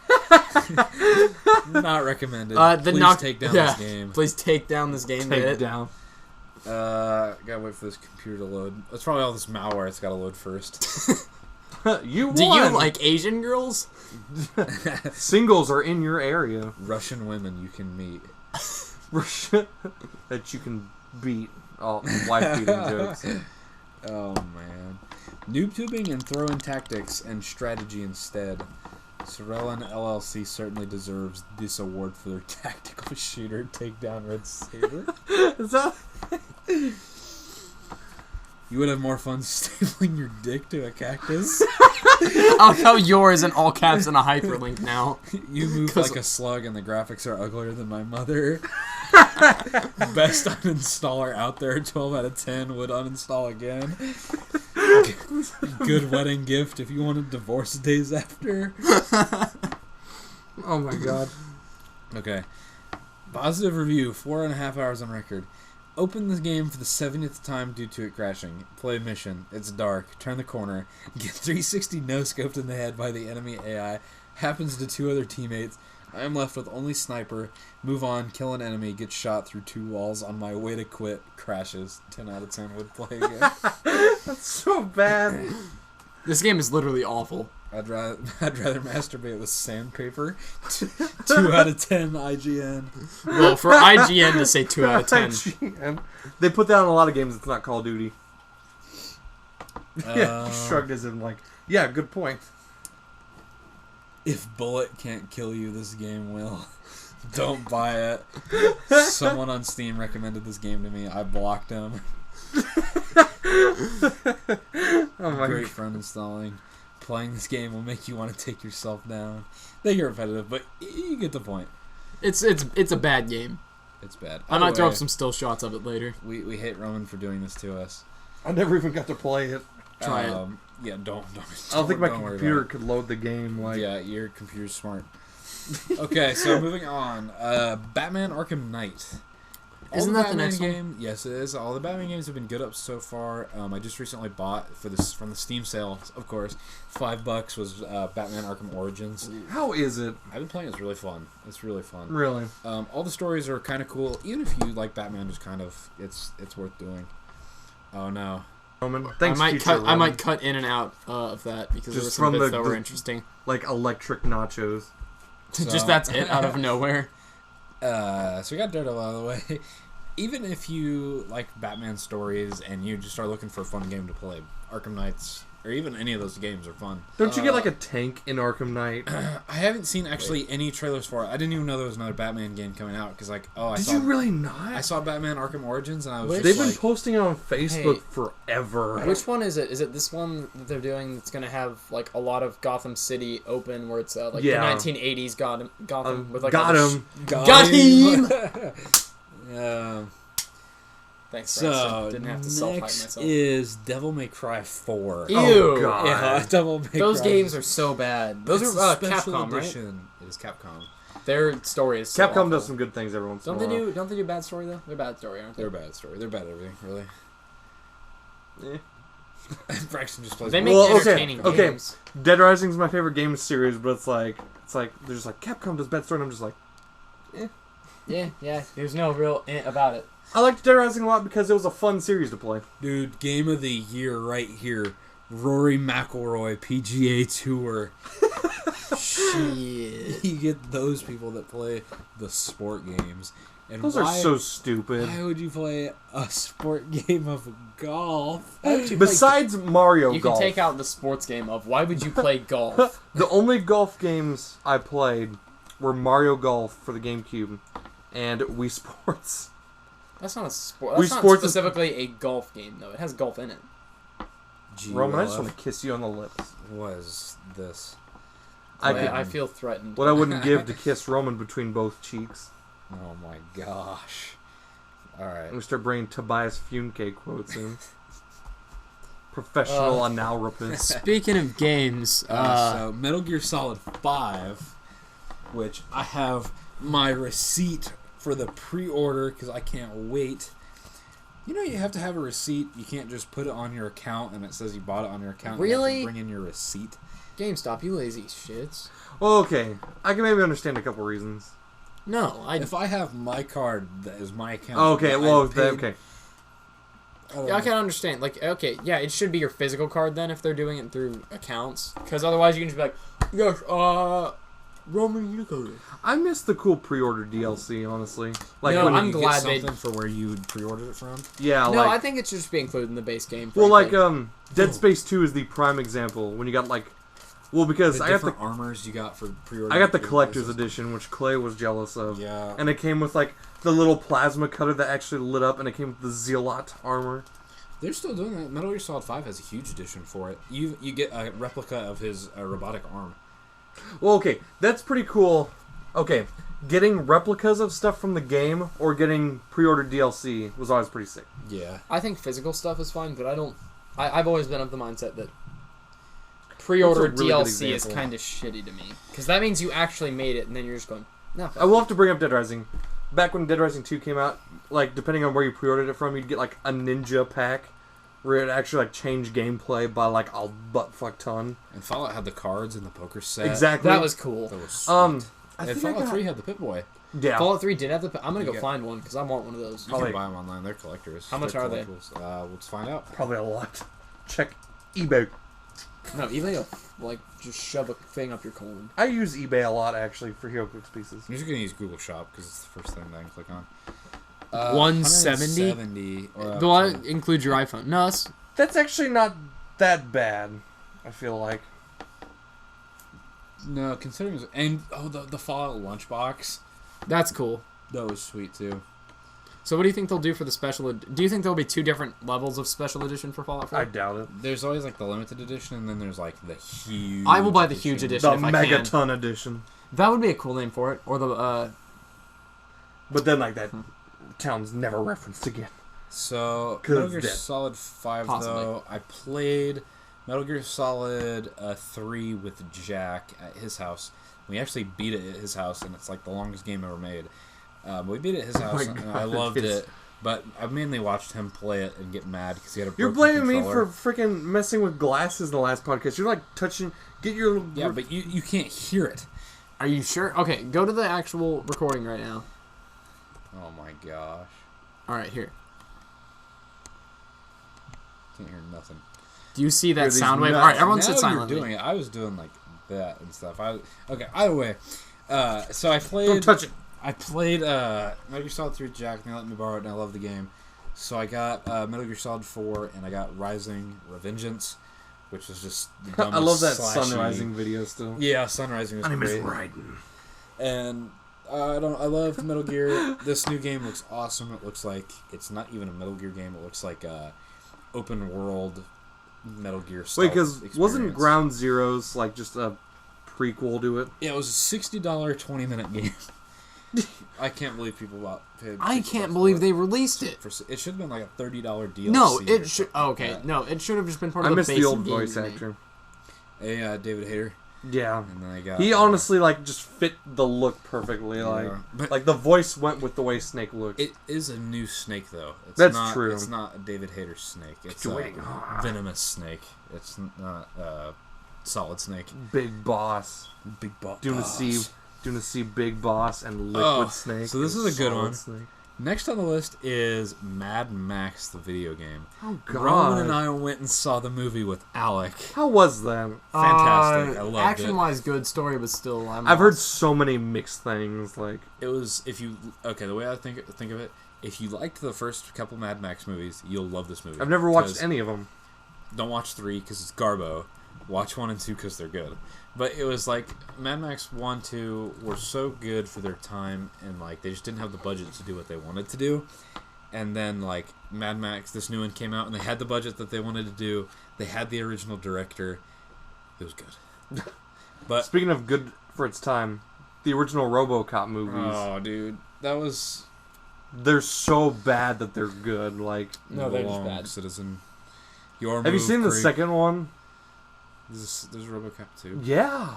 Not recommended. Please take down this game. Please take down this game. Take it down. Gotta wait for this computer to load. That's probably all this malware. It's gotta load first. You won. Do you like Asian girls? Singles are in your area Russian women you can meet. that you can beat. All wife beating jokes. Oh man. Noob tubing and throw-in tactics and strategy instead. Sorellen LLC certainly deserves this award for their tactical shooter Takedown Red Saber. Is that? You would have more fun stapling your dick to a cactus. I'll tell yours in all caps and a hyperlink now. You move like a slug and the graphics are uglier than my mother. Best uninstaller out there, 12 out of 10 would uninstall again. Good wedding gift if you wanted divorce days after. Oh my god. Okay. Positive review, 4.5 hours on record. Open this game for the 70th time due to it crashing. Play mission. It's dark. Turn the corner. Get 360 no-scoped in the head by the enemy AI. Happens to 2 other teammates. I am left with only sniper. Move on. Kill an enemy. Get shot through 2 walls. On my way to quit. Crashes. 10 out of 10 would play again. That's so bad. This game is literally awful. I'd rather masturbate with sandpaper. 2 out of 10 IGN. Well, for IGN to say 2 out of 10. IGN. They put that on a lot of games. It's not Call of Duty. Yeah, shrugged as in like, yeah, good point. If bullet can't kill you, this game will. Don't buy it. Someone on Steam recommended this game to me. I blocked him. Oh my Great God. for uninstalling. Playing this game will make you want to take yourself down. They get repetitive, but you get the point. It's a bad game. It's bad. I might Either throw way, up some still shots of it later. We hate Roman for doing this to us. I never even got to play it. Try it. Yeah, don't. I don't think my don't worry computer about could load the game. it. Like, Yeah, your computer's smart. Okay, so moving on. Batman Arkham Knight. Isn't that the next one? game? Yes, it is. All the Batman games have been good up so far. I just recently bought for this from the Steam sale, of course. $5 was Batman Arkham Origins. how is it? I've been playing. It's really fun. It's really fun. Really? All the stories are kind of cool. Even if you like Batman, just kind of it's worth doing. Oh no. Roman, thanks, I future might Roman. cut in and out of that because there were Just some from bits the- that were the- interesting. Like electric nachos. Just that's it out of nowhere. So we got Daredevil out of the way. Even if you like Batman stories and you just are looking for a fun game to play, Arkham Knights, or even any of those games are fun. Don't you get like a tank in Arkham Knight? I haven't seen actually any trailers for it. I didn't even know there was another Batman game coming out because I Did saw you really not? I saw Batman Arkham Origins and I was Which- just They've been like, posting it on Facebook Hey. forever. Which one is it? Is it this one that they're doing that's going to have like a lot of Gotham City open where it's like Yeah. the 1980s Gotham with like got all the him. Got him! Yeah. Thanks, So Braxton. Didn't have to self-hype next myself. is Devil May Cry 4. Ew. Oh, God. Yeah, Devil May Those Cry. games are so bad. Those It's are a special Capcom, right? edition. It is Capcom. Their story is so Capcom awful. does some good things every once in a Don't while. they do bad story though? They're bad story, aren't they? They're a bad story. They're bad at everything, really. Eh. Braxton just plays. They make Well, okay, entertaining okay. games. Dead Rising's my favorite game series, but it's like they're just like Capcom does bad story, and I'm just like, Yeah. There's no real about it. I liked Dead Rising a lot because it was a fun series to play. Dude, game of the year right here. Rory McIlroy PGA Tour. Shit. You get those people that play the sport games. And Those are so stupid. Why would you play a sport game of golf? Besides Mario You Golf, can take out the sports game of why would you play golf? the only golf games I played were Mario Golf for the GameCube and Wii Sports. That's not a sport. Wii That's not Sports is- specifically a golf game though. It has golf in it. Roman, I just want to kiss you on the lips. Was this? I feel threatened. What I wouldn't give to kiss Roman between both cheeks. Oh my gosh. Alright. And we start bringing Tobias Funke quotes in. Professional anal rapist. Speaking of games, So Metal Gear Solid 5, which I have my receipt for the pre-order because I can't wait. You know you have to have a receipt. You can't just put it on your account and it says you bought it on your account. You have Really? to bring in your receipt. GameStop, you lazy shits. Well, okay. I can maybe understand a couple reasons. No, If I have my card that is my account. Okay, that well, I paid- okay. I can understand. Like, okay, yeah, it should be your physical card then if they're doing it through accounts, because otherwise you can just be like, yes, Roman, you go. I miss the cool pre-order DLC, honestly. Like No, when I'm You get glad they- something for where you pre-ordered it from. yeah, No, like I think it should just be included in the base game. well, like frankly. Dead Space 2 is the prime example when you got like, well, because The I got the different armors you got for pre-order. I got the collector's edition, which Clay was jealous of. Yeah. And it came with like the little plasma cutter that actually lit up, and it came with the Zealot armor. They're still doing that. Metal Gear Solid 5 has a huge edition for it. You get a replica of his robotic arm. Well, okay, that's pretty cool. Okay, getting replicas of stuff from the game or getting pre-ordered DLC was always pretty sick. Yeah. I think physical stuff is fine, but I don't. I've always been of the mindset that pre-order That's a really good DLC is example. kind of shitty to me, because that means you actually made it, and then you're just going, no. I will have to bring up Dead Rising. Back when Dead Rising 2 came out, like depending on where you pre-ordered it from, you'd get like a ninja pack where it actually like changed gameplay by like a butt fuck ton. And Fallout had the cards and the poker set. Exactly. That was cool. That was sweet. I and think I Fallout got- 3 had the Pip-Boy. Yeah. Fallout 3 did have the. I'm gonna You go get- find one because I want one of those. You Oh, can wait. buy them online. They're collectors. How much They're are they? collectibles. Let's find out. Probably a lot. Check eBay. No, eBay will just shove a thing up your colon. I use eBay a lot actually for Hero Clicks pieces. I'm just gonna use Google Shop because it's the first thing that I can click on. 170? 170. Do I include your iPhone? No, That's actually not that bad. I feel like. No, considering and the Fallout lunchbox. that's cool. That was sweet too. So what do you think they'll do for the special? Do you think there'll be 2 different levels of special edition for Fallout 4? I doubt it. There's always like the limited edition, and then there's like the huge. I will buy the huge edition The if I can. Megaton edition. That would be a cool name for it, or the But then like that town's never referenced again. So 'Cause Metal Gear dead. Solid 5 Possibly. though, I played Metal Gear Solid 3 with Jack at his house. We actually beat it at his house, and it's like the longest game ever made. We beat it at his house, and I loved it. But I mainly watched him play it and get mad because he had a broken You're blaming controller. me for freaking messing with glasses in the last podcast. You're like touching. Get your. Yeah, but you can't hear it. Are you sure? Okay, go to the actual recording right now. Oh my gosh. All right, here. Can't hear nothing. Do you see Hear that these sound wave? nuts. All right, everyone Now sit you're silently. doing it. I was doing like that and stuff. Okay, either way. So I played. Don't touch it. I played Metal Gear Solid 3 with Jack, and they let me borrow it, and I love the game. So I got Metal Gear Solid 4, and I got Rising Revengeance, which was just the dumbest I love that slashy- sunrising video still. Yeah, Sunrising was My name is great. Raiden. And I love Metal Gear. This new game looks awesome. It looks like it's not even a Metal Gear game. It looks like a open world Metal Gear stealth Wait, because wasn't experience. Ground Zeroes like just a prequel to it? Yeah, it was a $60 20-minute game. I can't believe people paid. I $60 can't for believe it. they released it. It should have been like a $30 DLC. No, or it should. something Oh, like okay, that. no, it should have just been part I of the miss basic the old game voice you made. actor. David Hayter. Yeah. And then I got. He honestly like just fit the look perfectly. But Like the voice went with the way Snake looked. it is a new Snake though. It's That's not, true. It's not a David Hayter Snake. It's you a waiting. venomous Snake. It's not Solid Snake. Big Boss. Big boss. Doing to see Big Boss and Liquid Snake. so this and is a good Solid one. Snake. Next on the list is Mad Max, the video game. Oh God. Rowan and I went and saw the movie with Alec. How was that? Fantastic. I loved Action it. wise, good story, but still, I've heard so many mixed things. Like It was the way I think of it. If you liked the first couple Mad Max movies, you'll love this movie. I've never watched 'Cause any of them. Don't watch 3 because it's Garbo. Watch 1 and 2 because they're good. But it was like Mad Max 1, 2 were so good for their time, and like they just didn't have the budget to do what they wanted to do. And then like Mad Max, this new one came out, and they had the budget that they wanted to do. They had the original director. It was good. But Speaking of good for its time, the original RoboCop movies. oh, dude, that was They're so bad that they're good. Like, No, they're just Long bad. Citizen. Your have you move, seen the creep. second one? There's RoboCop 2. Yeah.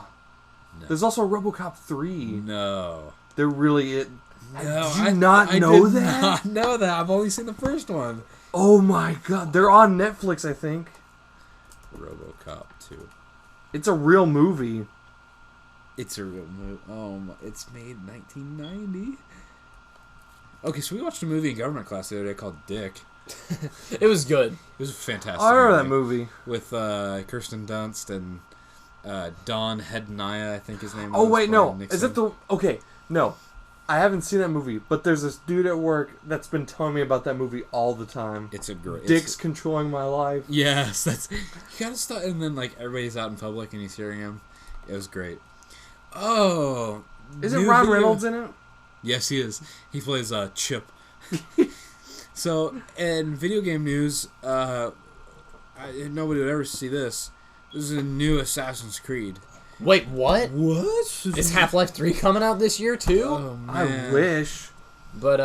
No. There's also RoboCop 3. No. They're really it. No, Did you not know did that? Not know that. I've only seen the first one. Oh my God, they're on Netflix. I think RoboCop 2. it's a real movie. It's a real movie. It's made 1990. Okay, so we watched a movie in government class the other day called Dick. It was good. It was a fantastic. I remember that movie. with Kirsten Dunst and Don Hednaya, I think his name. Oh was, wait, no, playing is it Nixon. the? Okay, no, I haven't seen that movie. But there's this dude at work that's been telling me about that movie all the time. It's a great. Dick's controlling my life. Yes, that's. You gotta stop, and then like everybody's out in public and he's hearing him. It was great. Oh, Is it new Ron video- Reynolds in it? Yes, he is. He plays Chip. So, in video game news, nobody would ever see this. This is a new Assassin's Creed. Wait, what? What? Is Half-Life 3 coming out this year too? Oh man! I wish. But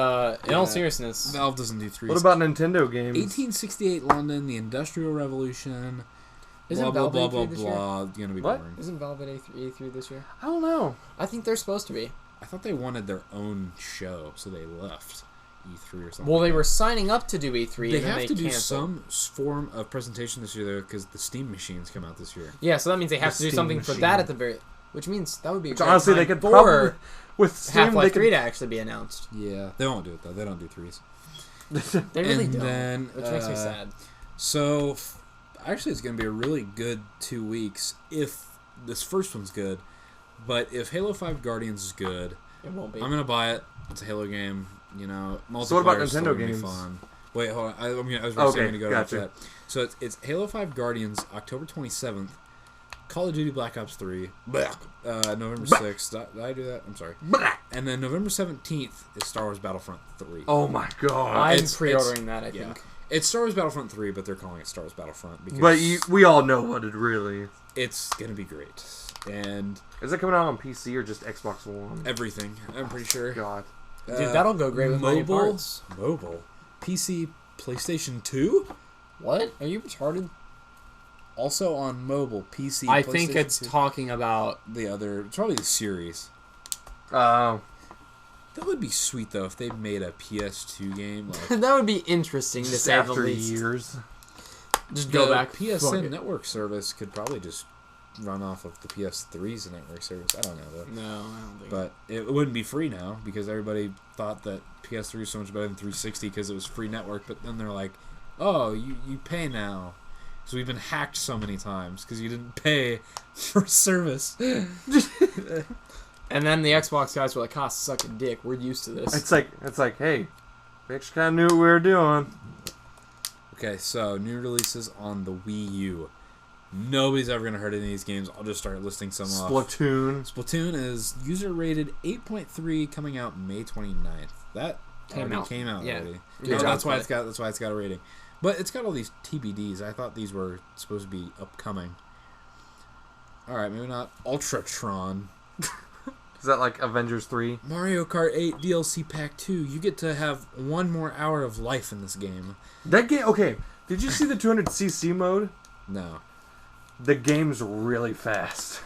in all Yeah. seriousness, Valve doesn't do 3. What about Nintendo games? 1868 London, the Industrial Revolution. isn't Blah blah Valve blah A3 blah this year? blah. Gonna be What? boring. Isn't Valve at A3 this year? I don't know. I think they're supposed to be. I thought they wanted their own show, so they left E3 or something. Well, they like were that. signing up to do E3, They and then have they to do canceled. some form of presentation this year, though, because the Steam machines come out this year. Yeah, so that means they have The to do Steam something for machine. that at the very. Which means that would be a Which great honestly, time they could for probably with Steam. They Half-Life 3 could. to actually be announced. Yeah, they won't do it though. They don't do 3s. They really And don't, then, which makes me sad. So, actually, it's going to be a really good 2 weeks if this first one's good. But if Halo 5 Guardians is good, It won't be. I'm going to buy it. It's a Halo game. You know, multiplayer So what about is still Nintendo gonna be games? fun. Wait, hold on. I was Okay, going to go gotcha. after that. So it's Halo 5 Guardians, October 27th. Call of Duty Black Ops 3, November 6th. Did I do that? I'm sorry. And then November 17th is Star Wars Battlefront 3. Oh my god! I'm it's- pre-ordering that, I Yeah. think. It's Star Wars Battlefront 3, but they're calling it Star Wars Battlefront because But we all know what it really. it's going to be great. And Is it coming out on PC or just Xbox One? everything, I'm pretty sure. God. Dude, that'll go great with my new mobile, parts. mobile, PC, PlayStation 2, What? Are you retarded? also on mobile, PC. I think PlayStation it's 2. talking about... The other, it's probably the series. Uh, That would be sweet though if they made a PS2 game. Like that would be interesting to just say the after least. years. Just go the back. Fuck PSN it. network service could probably just run off of the PS3's network service. I don't know though. No, I don't think But it wouldn't be free now because everybody thought that PS3 was so much better than 360 because it was free network. But then they're like, oh, you pay now. So we've been hacked so many times because you didn't pay for service. And then the Xbox guys were like, "Ah, suck a dick. We're used to this." It's like, hey, we actually kind of knew what we were doing. Okay, so new releases on the Wii U. Nobody's ever going to heard any of these games. I'll just start listing some off. Splatoon. Splatoon is user rated 8.3 coming out May 29th. That came out Yeah. already. Good No, job, that's why Clay. it's got a rating. But it's got all these TBDs. I thought these were supposed to be upcoming. All right, maybe not. Ultratron. Is that like Avengers 3? Mario Kart 8 DLC Pack 2. You get to have one more hour of life in this game. That game, okay. Did you see the 200cc mode? No. The game's really fast.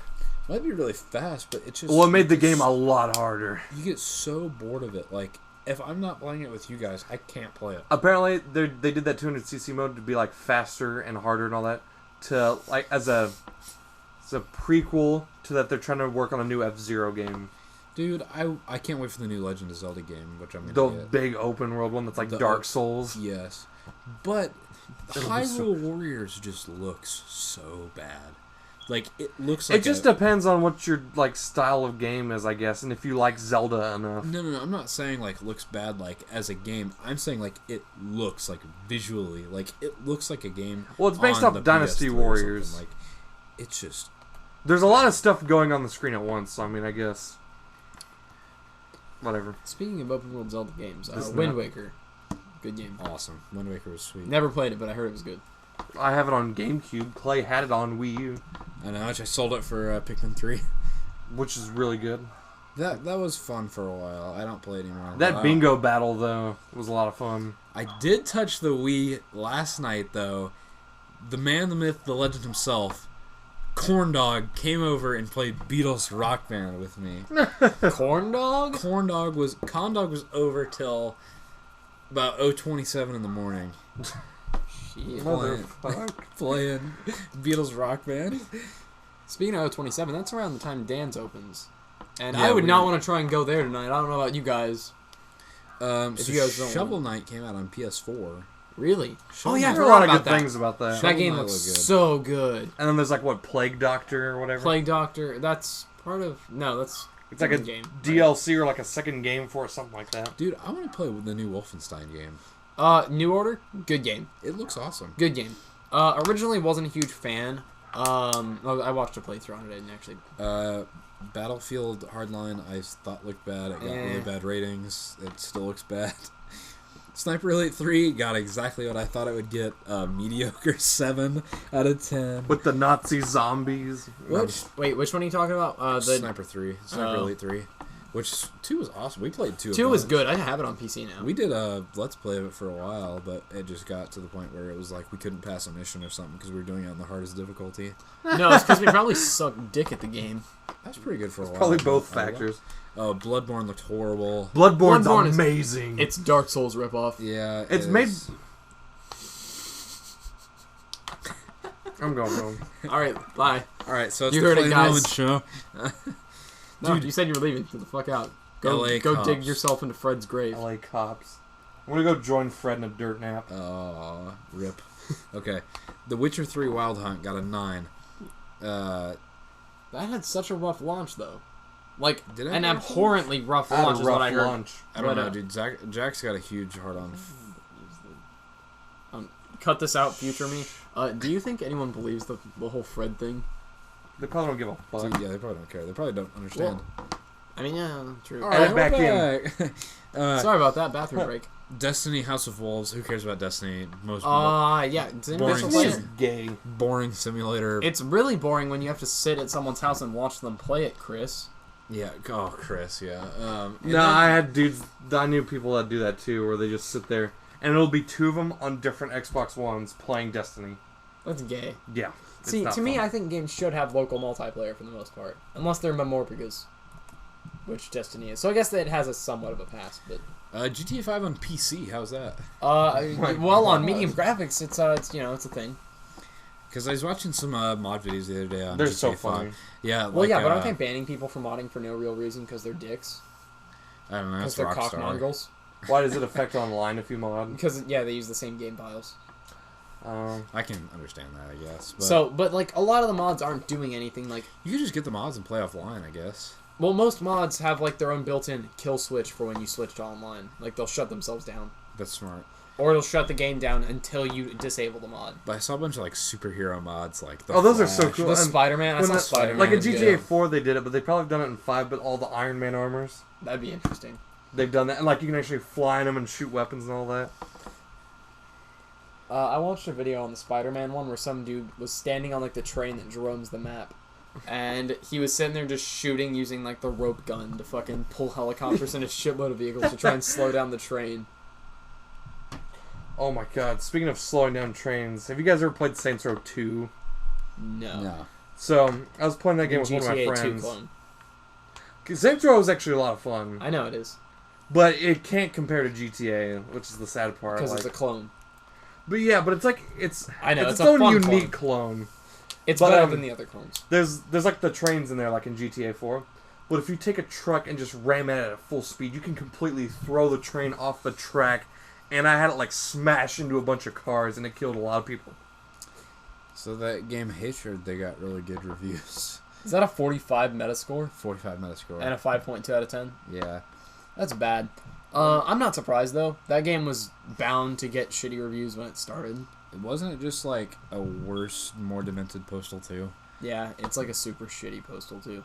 Might be really fast, but it's just... Well, it made the game a lot harder. You get so bored of it. Like, if I'm not playing it with you guys, I can't play it. Apparently, they did that 200cc mode to be like faster and harder and all that. To like as a prequel to that they're trying to work on a new F-Zero game. Dude, I can't wait for the new Legend of Zelda game, which I'm The going to get. big open world one that's like Dark Souls. Yes. But It'll be Hyrule Warriors just looks so bad. Like, it looks like It just depends on what your like style of game is, I guess, and if you like Zelda enough. No, I'm not saying, like, looks bad, like, as a game. I'm saying, like, it looks, like, visually. Like, it looks like a game. Well, it's based on off the Dynasty PS3 or Warriors. something. Like, it's just... There's a lot of stuff going on the screen at once, so I mean, I guess. Whatever. Speaking of open world Zelda games, This Wind not- Waker, good game. Awesome. Wind Waker was sweet. Never played it, but I heard it was good. I have it on GameCube. Clay had it on Wii U, I know, I sold it for Pikmin 3. which is really good. That was fun for a while. I don't play it anymore. That bingo battle, though, was a lot of fun. I did touch the Wii last night, though. The man, the myth, the legend himself, Corndog, came over and played Beatles Rock Band with me. Corn dog? Corndog was over till about 0:27 in the morning. Shit. Motherfuck. Playing Beatles Rock Band. Speaking of 27, that's around the time Dan's opens. And Yeah, I would not we- want to try and go there tonight. I don't know about you guys. So you guys don't Shovel Knight came out on PS4. Really? Shovel yeah, I Knight- There are a lot of about good that. things about that. Shovel That game Knight looks looked good. so good. And then there's like, what, Plague Doctor or whatever? Plague Doctor, that's part of... No, that's... It's like a game. DLC or like a second game for it, something like that. Dude, I want to play the new Wolfenstein game. New Order? Good game. It looks awesome. Good game. Originally wasn't a huge fan. I watched a playthrough on it and actually... Battlefield Hardline I thought looked bad. It got really bad ratings. It still looks bad. Sniper Elite 3 got exactly what I thought it would get. Mediocre 7 out of 10. With the Nazi zombies. Wait, which one are you talking about? The Sniper 3. Sniper Elite 3. Which 2 was awesome. We played 2. 2 was good. I have it on PC now. We did a Let's Play of it for a while, but it just got to the point where it was like we couldn't pass a mission or something because we were doing it on the hardest difficulty. No, it's because we probably sucked dick at the game. That's pretty good for a while. Probably both I- factors. Oh, Bloodborne looked horrible. Bloodborne's Bloodborne is- amazing. It's Dark Souls ripoff. Yeah, It's it made- is. I'm going home. All right, bye. All right, so it's You the heard it, Clay guys. Nolan show. No, Dude. you said you were leaving. Get the fuck out. Go LA dig cops. yourself into Fred's grave. LA cops. I'm gonna go join Fred in a dirt nap. Oh, rip. Okay. The Witcher 3 Wild Hunt got a 9. That had such a rough launch, though. Like, Did it an have a rough abhorrently rough launch is what I heard. launch. I don't But, know, dude. Jack's got a huge heart on. Cut this out, future me. Do you think anyone believes the whole Fred thing? They probably don't give a fuck. Yeah, they probably don't care. They probably don't understand. I mean, yeah, true. All Edit back in. Sorry about that bathroom break. Destiny, House of Wolves. Who cares about Destiny? Most Yeah. Does anyone Boring else This play is it? gay. boring simulator. It's really boring when you have to sit at someone's house and watch them play it, Chris. Yeah. Oh, Chris. Yeah. No, I had dudes. I knew people that do that too, where they just sit there, and it'll be 2 of them on different Xbox Ones playing Destiny. That's gay. Yeah. See, to me, I think games should have local multiplayer for the most part, unless they're Memorbigas, which Destiny is. So I guess that it has a somewhat of a pass, but. GTA 5 on PC. How's that? Well, on medium graphics, it's it's a thing. Because I was watching some mod videos the other day on They're GTA so 5. funny. Yeah. Well, yeah, but aren't they banning people from modding for no real reason because they're dicks? I don't know. Because That's they're cock Rockstar. mongrels? Why does it affect online if you mod? Because they use the same game files. I can understand that, I guess. But like a lot of the mods aren't doing anything. Like you could just get the mods and play offline, I guess. well, most mods have like their own built-in kill switch for when you switch to online. Like they'll shut themselves down, That's smart. or it'll shut the game down until you disable the mod. But I saw a bunch of like superhero mods, like the Oh, those are so Flash. cool. The And Spider-Man, I when saw the- Spider-Man. Like in GTA yeah. 4, they did it, but they probably have done it in 5. But all the Iron Man armors, That'd be interesting. they've done that, and like you can actually fly in them and shoot weapons and all that. I watched a video on the Spider-Man one where some dude was standing on like the train that roams the map, and he was sitting there just shooting using like the rope gun to fucking pull helicopters and a shitload of vehicles to try and slow down the train. Oh my god! Speaking of slowing down trains, have you guys ever played Saints Row 2? No. No. So I was playing that game with GTA one of my 2 friends. clone. Saints Row is actually a lot of fun, I know it is but it can't compare to GTA, which is the sad part. because Like, it's a clone. but yeah, but it's like it's I know, it's it's a own fun unique clone. It's But, better than the other clones. There's like the trains in there, like in GTA 4. But if you take a truck and just ram it at full speed, you can completely throw the train off the track. And I had it like smash into a bunch of cars, and it killed a lot of people. So that game Hatred, they got really good reviews. Is that a 45 Metascore 45 Metascore. and a 5.2 out of 10? Yeah. That's bad. I'm not surprised though. That game was bound to get shitty reviews when it started. Wasn't it just like a worse, more demented Postal 2? Yeah, it's like a super shitty Postal 2.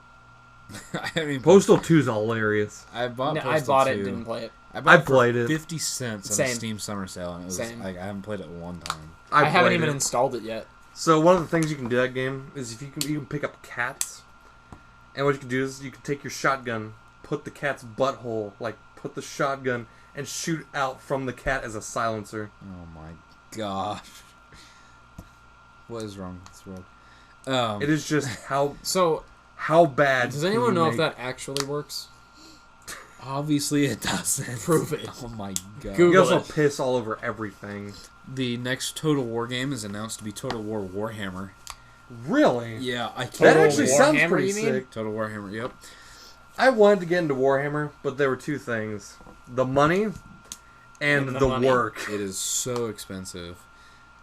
I mean, Postal 2 is hilarious. I bought No, Postal I bought 2. it, didn't play it. I bought I it for played it. 50 cents on a Same. Steam summer sale, and it was Same. like I haven't played it one time. I haven't played even it. installed it yet. So one of the things you can do that game is if you can pick up cats, and what you can do is you can take your shotgun, put the cat's butthole, like put the shotgun and shoot out from the cat as a silencer. Oh my gosh. What is wrong with this world? It is just So, how bad. does can anyone you know if make- that actually works? Obviously it doesn't. Prove it. Oh my god. Google You also it. piss all over everything. The next Total War game is announced to be Total War Warhammer. Really? Yeah, I can't. That Total actually sounds Warhammer, pretty you mean? sick. Total Warhammer, yep. I wanted to get into Warhammer, but there were two things: the money and And the the money. work. It is so expensive.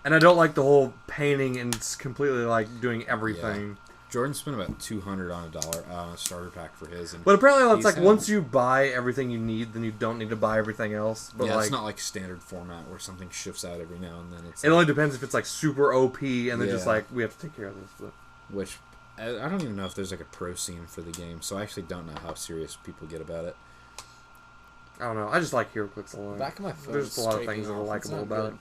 And I don't like the whole painting and it's completely like doing everything. Jordan spent about $200 on a starter pack for his. And But apparently, it's He's like had- once you buy everything you need, then you don't need to buy everything else. But yeah, like, it's not like standard format where something shifts out every now and then. It's it only depends if it's like super OP and they're just Yeah. like, we have to take care of this. But which I don't even know if there's like a pro scene for the game, so I actually don't know how serious people get about it. I don't know. I just like HeroClix a lot. Back of my phone. There's is just a lot of striking things that are off. It's likable not about good.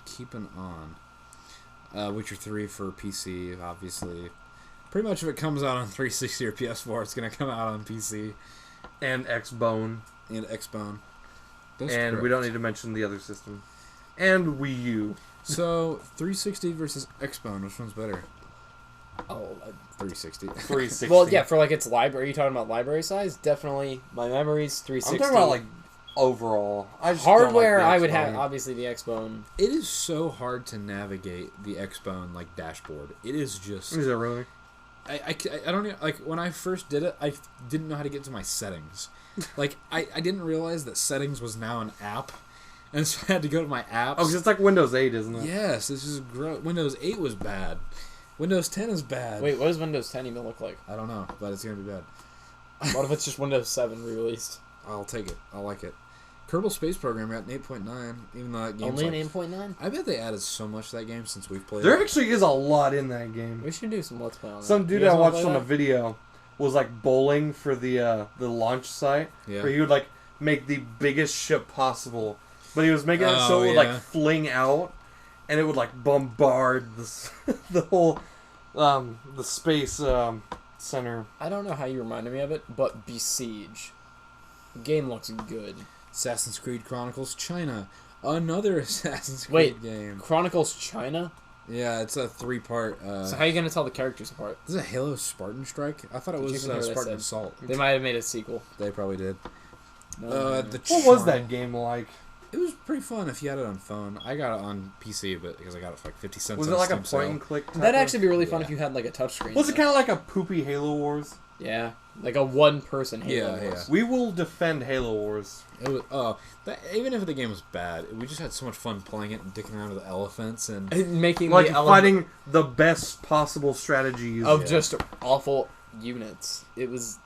Keeping on. Witcher 3 for PC, obviously. Pretty much if it comes out on 360 or PS4, it's going to come out on PC And X-Bone. and Xbone. And we don't need to mention the other system. And Wii U. So, 360 versus Xbone, which one's better? Oh, 360. 360. well, yeah, for like its library. Are you talking about library size? Definitely. My memories, 360. I'm talking about like overall. I just hardware. don't like the I would have X-Bone. obviously the Xbone. It is so hard to navigate the Xbone like dashboard. It is just Is it really? I don't know, like when I first did it, I didn't know how to get to my settings. Like I didn't realize that settings was now an app, And so I had to go to my apps. Oh, because it's like Windows 8, isn't it? Yes, this is Windows 8 was bad. Windows 10 is bad. Wait, what does Windows 10 even look like? I don't know, but it's going to be bad. What if it's just Windows 7 re-released? I'll take it. I like it. Kerbal Space Program got an 8.9, even though that game's Only an 8.9? I bet they added so much to that game since we've played There it. actually is a lot in that game. We should do some Let's Play on that. Some dude You guys I wanna watched play on a that? video was like bowling for the launch site, Yeah. where he would like make the biggest ship possible, but he was making it so it would yeah. like fling out, and it would like bombard the whole the space center. I don't know how you reminded me of it, but Besiege. The game looks good. Assassin's Creed Chronicles China. Another Assassin's Creed Wait, game. Chronicles China? Yeah, it's a 3-part. So how are you going to tell the characters apart? Is it Halo Spartan Strike? I thought it Did you was even hear what I Spartan said? Assault. They might have made a sequel. They probably did. No, The What was charm- that game like? It was pretty fun if you had it on phone. I got it on PC, but because I got it for like 50 cents. Was on it like a Steam point sale. and click? That'd actually be really fun Yeah. if you had like a touchscreen. Was it though. kind of like a poopy Halo Wars? Yeah, like a one-person Halo. Yeah, Wars. We will defend Halo Wars. It was even if the game was bad, we just had so much fun playing it and dicking around with the elephants and Making Like the element fighting the best possible strategies. of Yeah. just awful units. It was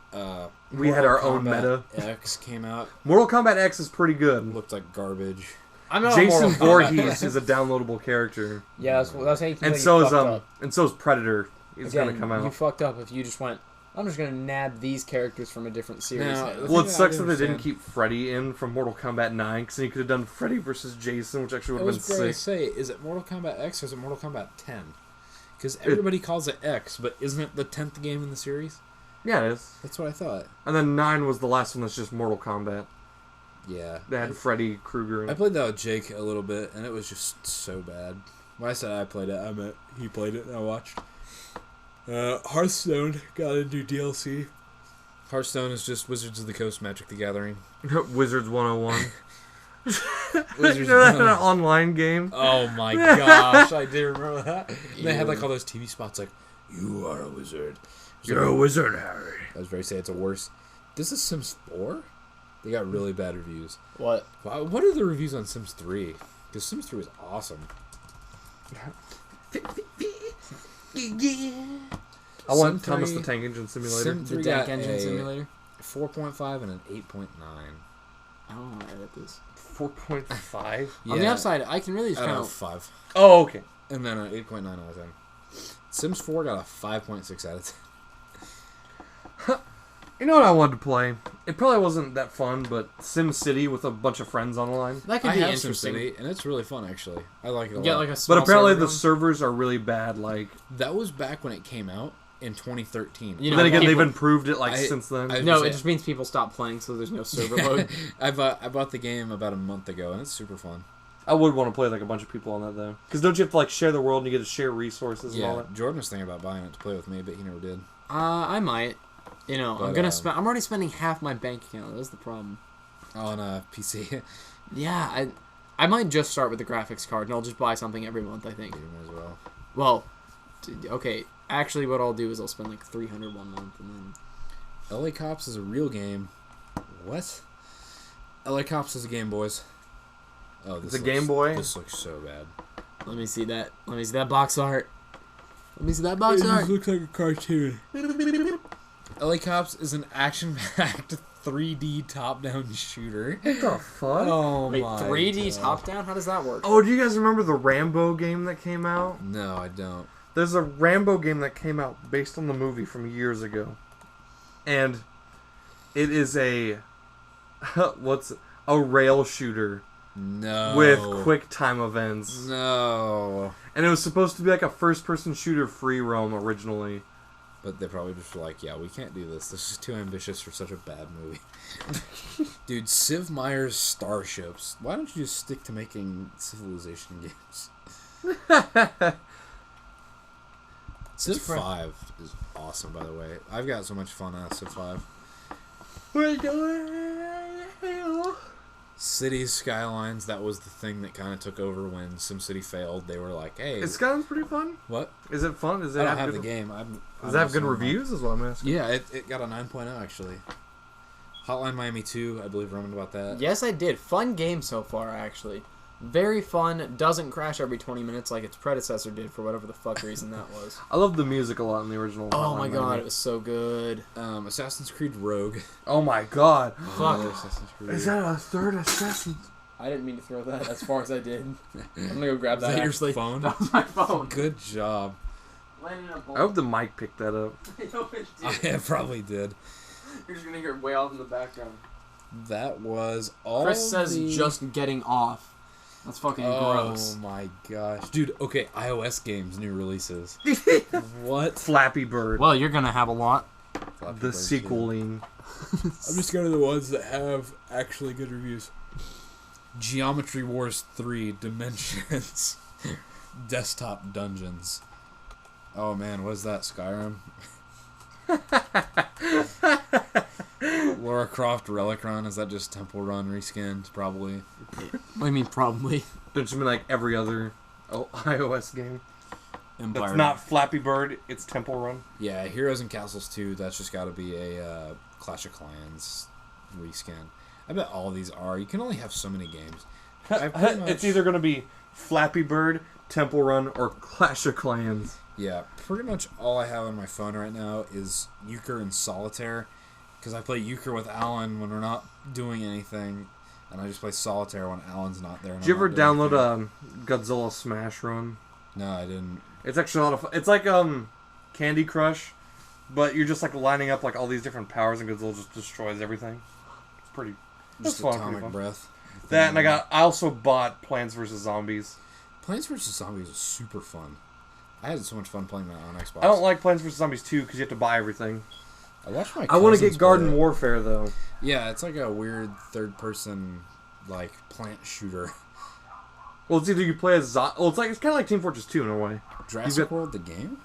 We had our own meta. X came out, Mortal Kombat X is pretty good. looked like garbage. I'm not Jason on Mortal Kombat. Voorhees is a downloadable character, Yeah, that's how you and you so is fucked up. Predator. He's Again, gonna come You out. fucked up if you just went. I'm just gonna nab these characters from a different series. Now, now." the Well, it thing sucks I that they didn't understand- keep Freddy in from Mortal Kombat 9, because then you could have done Freddy versus Jason, which actually I would have was been going to sick. say, is it Mortal Kombat X or is it Mortal Kombat 10? Because everybody calls it X, but isn't it the 10th game in the series? Yeah, it is. That's what I thought. And then 9 was the last one that's just Mortal Kombat. Yeah. They had Freddy Krueger. I played that with Jake a little bit, and it was just so bad. When I said I played it, I meant he played it and I watched. Hearthstone got a new DLC. Hearthstone is just Wizards of the Coast Magic the Gathering. Wizards 101. Wizards You know that of an online game? Oh my gosh, I did remember that. And they had like all those TV spots like, "You are a wizard." You're a wizard, Harry. I was very sad. It's a worse. This is Sims 4? They got really bad reviews. What? Wow, what are the reviews on Sims 3? Because Sims 3 is awesome. I want Sim Thomas 3 the Tank Engine Simulator. Sim The 3 Deck got Engine a Simulator? 4.5 and an 8.9. I don't know how to edit this. 4.5? Yeah, On the upside, I can really just out kind of of. 5. Oh, okay. And then an 8.9 out of 10. Sims 4 got a 5.6 out of 10. You know what I wanted to play? It probably wasn't that fun, but Sim City with a bunch of friends online. That could I be have interesting. SimCity, and it's really fun, actually. I like it a You get lot. like a small But apparently server the going. servers are really bad. Like, That was back when it came out in 2013. You know, then again, people- they've improved it like I- since then. I- No, it just means people stop playing, so there's no server load. I bought the game about a month ago, and it's super fun. I would want to play like a bunch of people on that though, because don't you have to like share the world and you get to share resources and all Yeah, that? Jordan was thinking about buying it to play with me, but he never did. I might. You know, I'm But, gonna spend. I'm already spending half my bank account. That's the problem. On PC. Yeah, I might just start with the graphics card, and I'll just buy something every month. I think. You might as well. Well, okay. Actually, what I'll do is I'll spend like $300 one month, and then. LA Cops is a real game. What? LA Cops is a game, boys. Oh, this It's a Game Boy? This looks so bad. Let me see that. Let me see that box art. Let me see that box art. looks like a cartoon. LA Cops is an action-packed 3D top-down shooter. What the fuck? Oh Wait, my 3D God. top down? How does that work? Oh, do you guys remember the Rambo game that came out? No, I don't. There's a Rambo game that came out based on the movie from years ago, and it is a a rail shooter No. with quick time events. No. And it was supposed to be like a first-person shooter free roam originally. But they probably just were like, yeah, we can't do this. This is too ambitious for such a bad movie. Dude, Civ Meyer's Starships. Why don't you just stick to making Civilization games? Civ 5 is awesome, by the way. I've got so much fun on Civ 5. We're going. Cities, Skylines, that was the thing that kind of took over when SimCity failed. They were like, hey... Is Skyland's pretty fun? What? Is it fun? Does it I don't have good, the game. Does it have good also- reviews is what I'm asking. Yeah, it got a 9.0, actually. Hotline Miami 2, I believe Roman about that. Yes, I did. Fun game so far, actually. Very fun. Doesn't crash every 20 minutes like its predecessor did for whatever the fuck reason that was. I love the music a lot in the original. Oh my Hotline god, Miami. it was so good. Assassin's Creed Rogue. Oh my god. Fuck. Assassin's Creed. Is that a third Assassin's? I didn't mean to throw that as far as I did. I'm gonna go grab Is that, that your actually. phone? That was my phone. Good job. I hope the mic picked that up. I probably did. You're just gonna hear it way off in the background. That was all. Chris says the... just getting off. That's fucking gross. Oh my gosh, dude. Okay, iOS games new releases. What? Flappy Bird. Well, you're gonna have a lot. Flappy The Bird sequeling. I'm just going to the ones that have actually good reviews. Geometry Wars 3 Dimensions. Desktop Dungeons. Oh man, what is that? Skyrim? Lara Croft Relic Run, is that just Temple Run reskinned? Probably. What do you mean, probably? Don't you mean like every other iOS game? Empire. That's not Flappy Bird, it's Temple Run. Yeah, Heroes and Castles 2, that's just got to be a Clash of Clans reskin. I bet all these are. You can only have so many games. It's either going to be Flappy Bird, Temple Run, or Clash of Clans. Yeah, pretty much all I have on my phone right now is Euchre and Solitaire. Because I play Euchre with Alan when we're not doing anything. And I just play Solitaire when Alan's not there. Did you ever download Godzilla Smash Run? No, I didn't. It's actually a lot of fun. It's like Candy Crush, but you're just like lining up like all these different powers and Godzilla just destroys everything. It's pretty... Just fun, Atomic pretty fun. Breath. That, and I also bought Plants vs. Zombies. Plants vs. Zombies is super fun. I had so much fun playing that on Xbox. I don't like Plants vs. Zombies 2 because you have to buy everything. I watched my I want to cousins get Garden play it. Warfare, though. Yeah, it's like a weird third-person, like, plant shooter. Well, it's either you play as... Well, it's kind of like Team Fortress 2 in a way. Jurassic World, the game?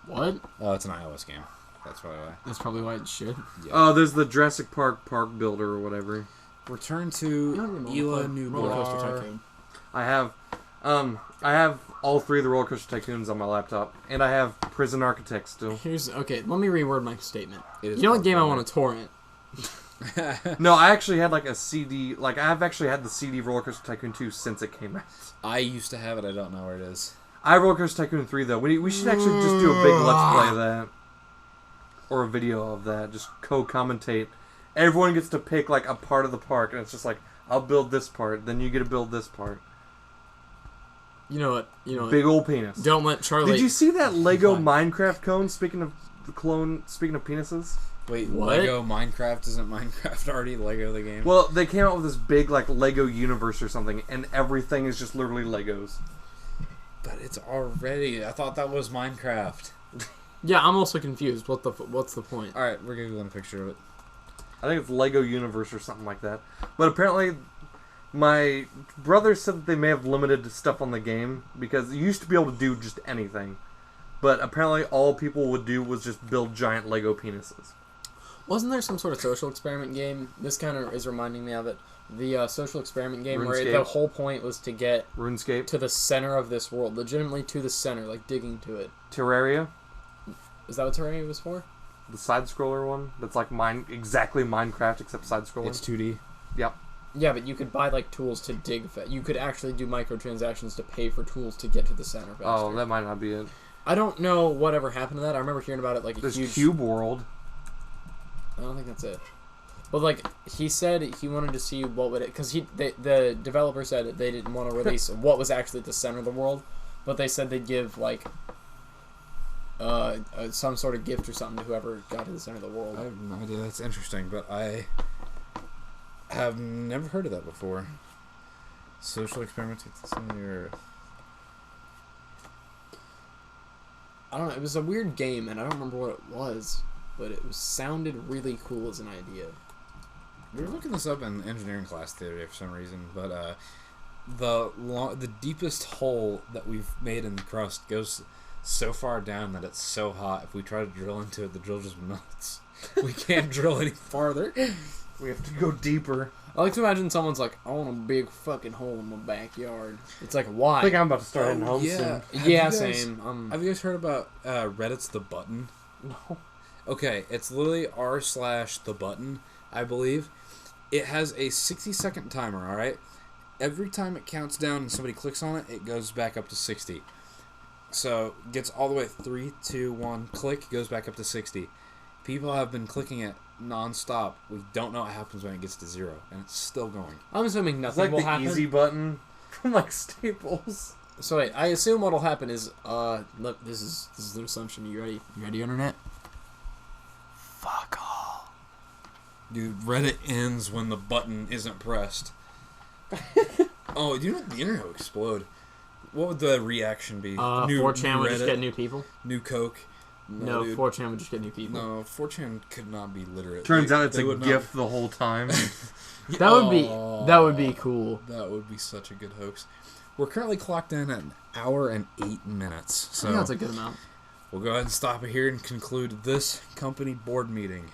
What? Oh, it's an iOS game. That's probably why. That's probably why it's shit. Yeah. There's the Jurassic Park Builder or whatever. Return to Ela Roller Coaster Nublar. Tycoon. I have all three of the Roller Coaster Tycoons on my laptop, and I have Prison Architect still. Okay, let me reword my statement. It is You know what game I popular. want to torrent? No, I actually had like a CD. Like I've actually had the CD Roller Coaster Tycoon 2 since it came out. I used to have it. I don't know where it is. I have Roller Coaster Tycoon 3 though. We should actually just do a big Let's Play of that, or a video of that. Just co-commentate. Everyone gets to pick like a part of the park, and it's just like I'll build this part, then you get to build this part. You know what? Big old penis. Don't let Charlie... Did you see that Lego What? Minecraft cone? Speaking of penises. Wait, What? Lego Minecraft? Isn't Minecraft already Lego the game? Well, they came out with this big like Lego universe or something, and everything is just literally Legos. But it's already... I thought that was Minecraft. Yeah, I'm also confused. What's the point? Alright, we're Googling a picture of it. I think it's Lego Universe or something like that. But apparently, my brother said that they may have limited stuff on the game because you used to be able to do just anything. But apparently all people would do was just build giant Lego penises. Wasn't there some sort of social experiment game? This kind of is reminding me of it. The social experiment game where RuneScape. the whole point was to get RuneScape. to the center of this world. Legitimately to the center, like digging to it. Terraria. Is that what Terraria was for? The side-scroller one. That's like exactly Minecraft except side-scroller. It's 2D. Yep. Yeah, but you could buy like tools to dig. You could actually do microtransactions to pay for tools to get to the center faster. Oh, that might not be it. I don't know whatever happened to that. I remember hearing about it like There's huge... Cube World. I don't think that's it. But like he said, he wanted to see what would it because the developer said they didn't want to release what was actually at the center of the world, but they said they'd give like some sort of gift or something to whoever got to the center of the world. I have no idea. That's interesting, but I have never heard of that before. Social experiment. I don't know. It was a weird game, and I don't remember what it was, but it sounded really cool as an idea. We were looking this up in engineering class the other day for some reason, but the deepest hole that we've made in the crust goes so far down that it's so hot. If we try to drill into it, the drill just melts. We can't drill any farther. We have to go deeper. I like to imagine someone's like, I want a big fucking hole in my backyard. It's like, why? I think I'm about to start heading home yeah. soon. Have Yeah, you guys- same. Have you guys heard about Reddit's The Button? No. Okay, it's literally r/the button, I believe. It has a 60-second timer, all right? Every time it counts down and somebody clicks on it, it goes back up to 60. So, gets all the way 3, 2, 1, click, goes back up to 60. People have been clicking it non-stop. We don't know what happens when it gets to 0, and it's still going. I'm assuming It's nothing like will the happen. easy button from like Staples. So wait, I assume what'll happen is, look, this is an assumption. You ready? You ready, internet? Fuck all. Dude, Reddit ends when the button isn't pressed. Oh, do you know what? The internet would explode. What would the reaction be? 4chan would just Reddit, get new people. New Coke. No, dude. 4chan would just get new people. No, 4chan could not be literate. Turns out it's they a would not- GIF the whole time. That would be cool. That would be such a good hoax. We're currently clocked in at 1 hour and 8 minutes. I So think that's a good amount. we'll go ahead and stop it here and conclude this company board meeting.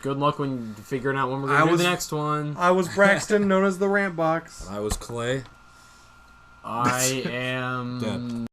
Good luck when figuring out when we're going to do the next one. I was Braxton, known as the Rant Box. And I was Clay. I am... Dead.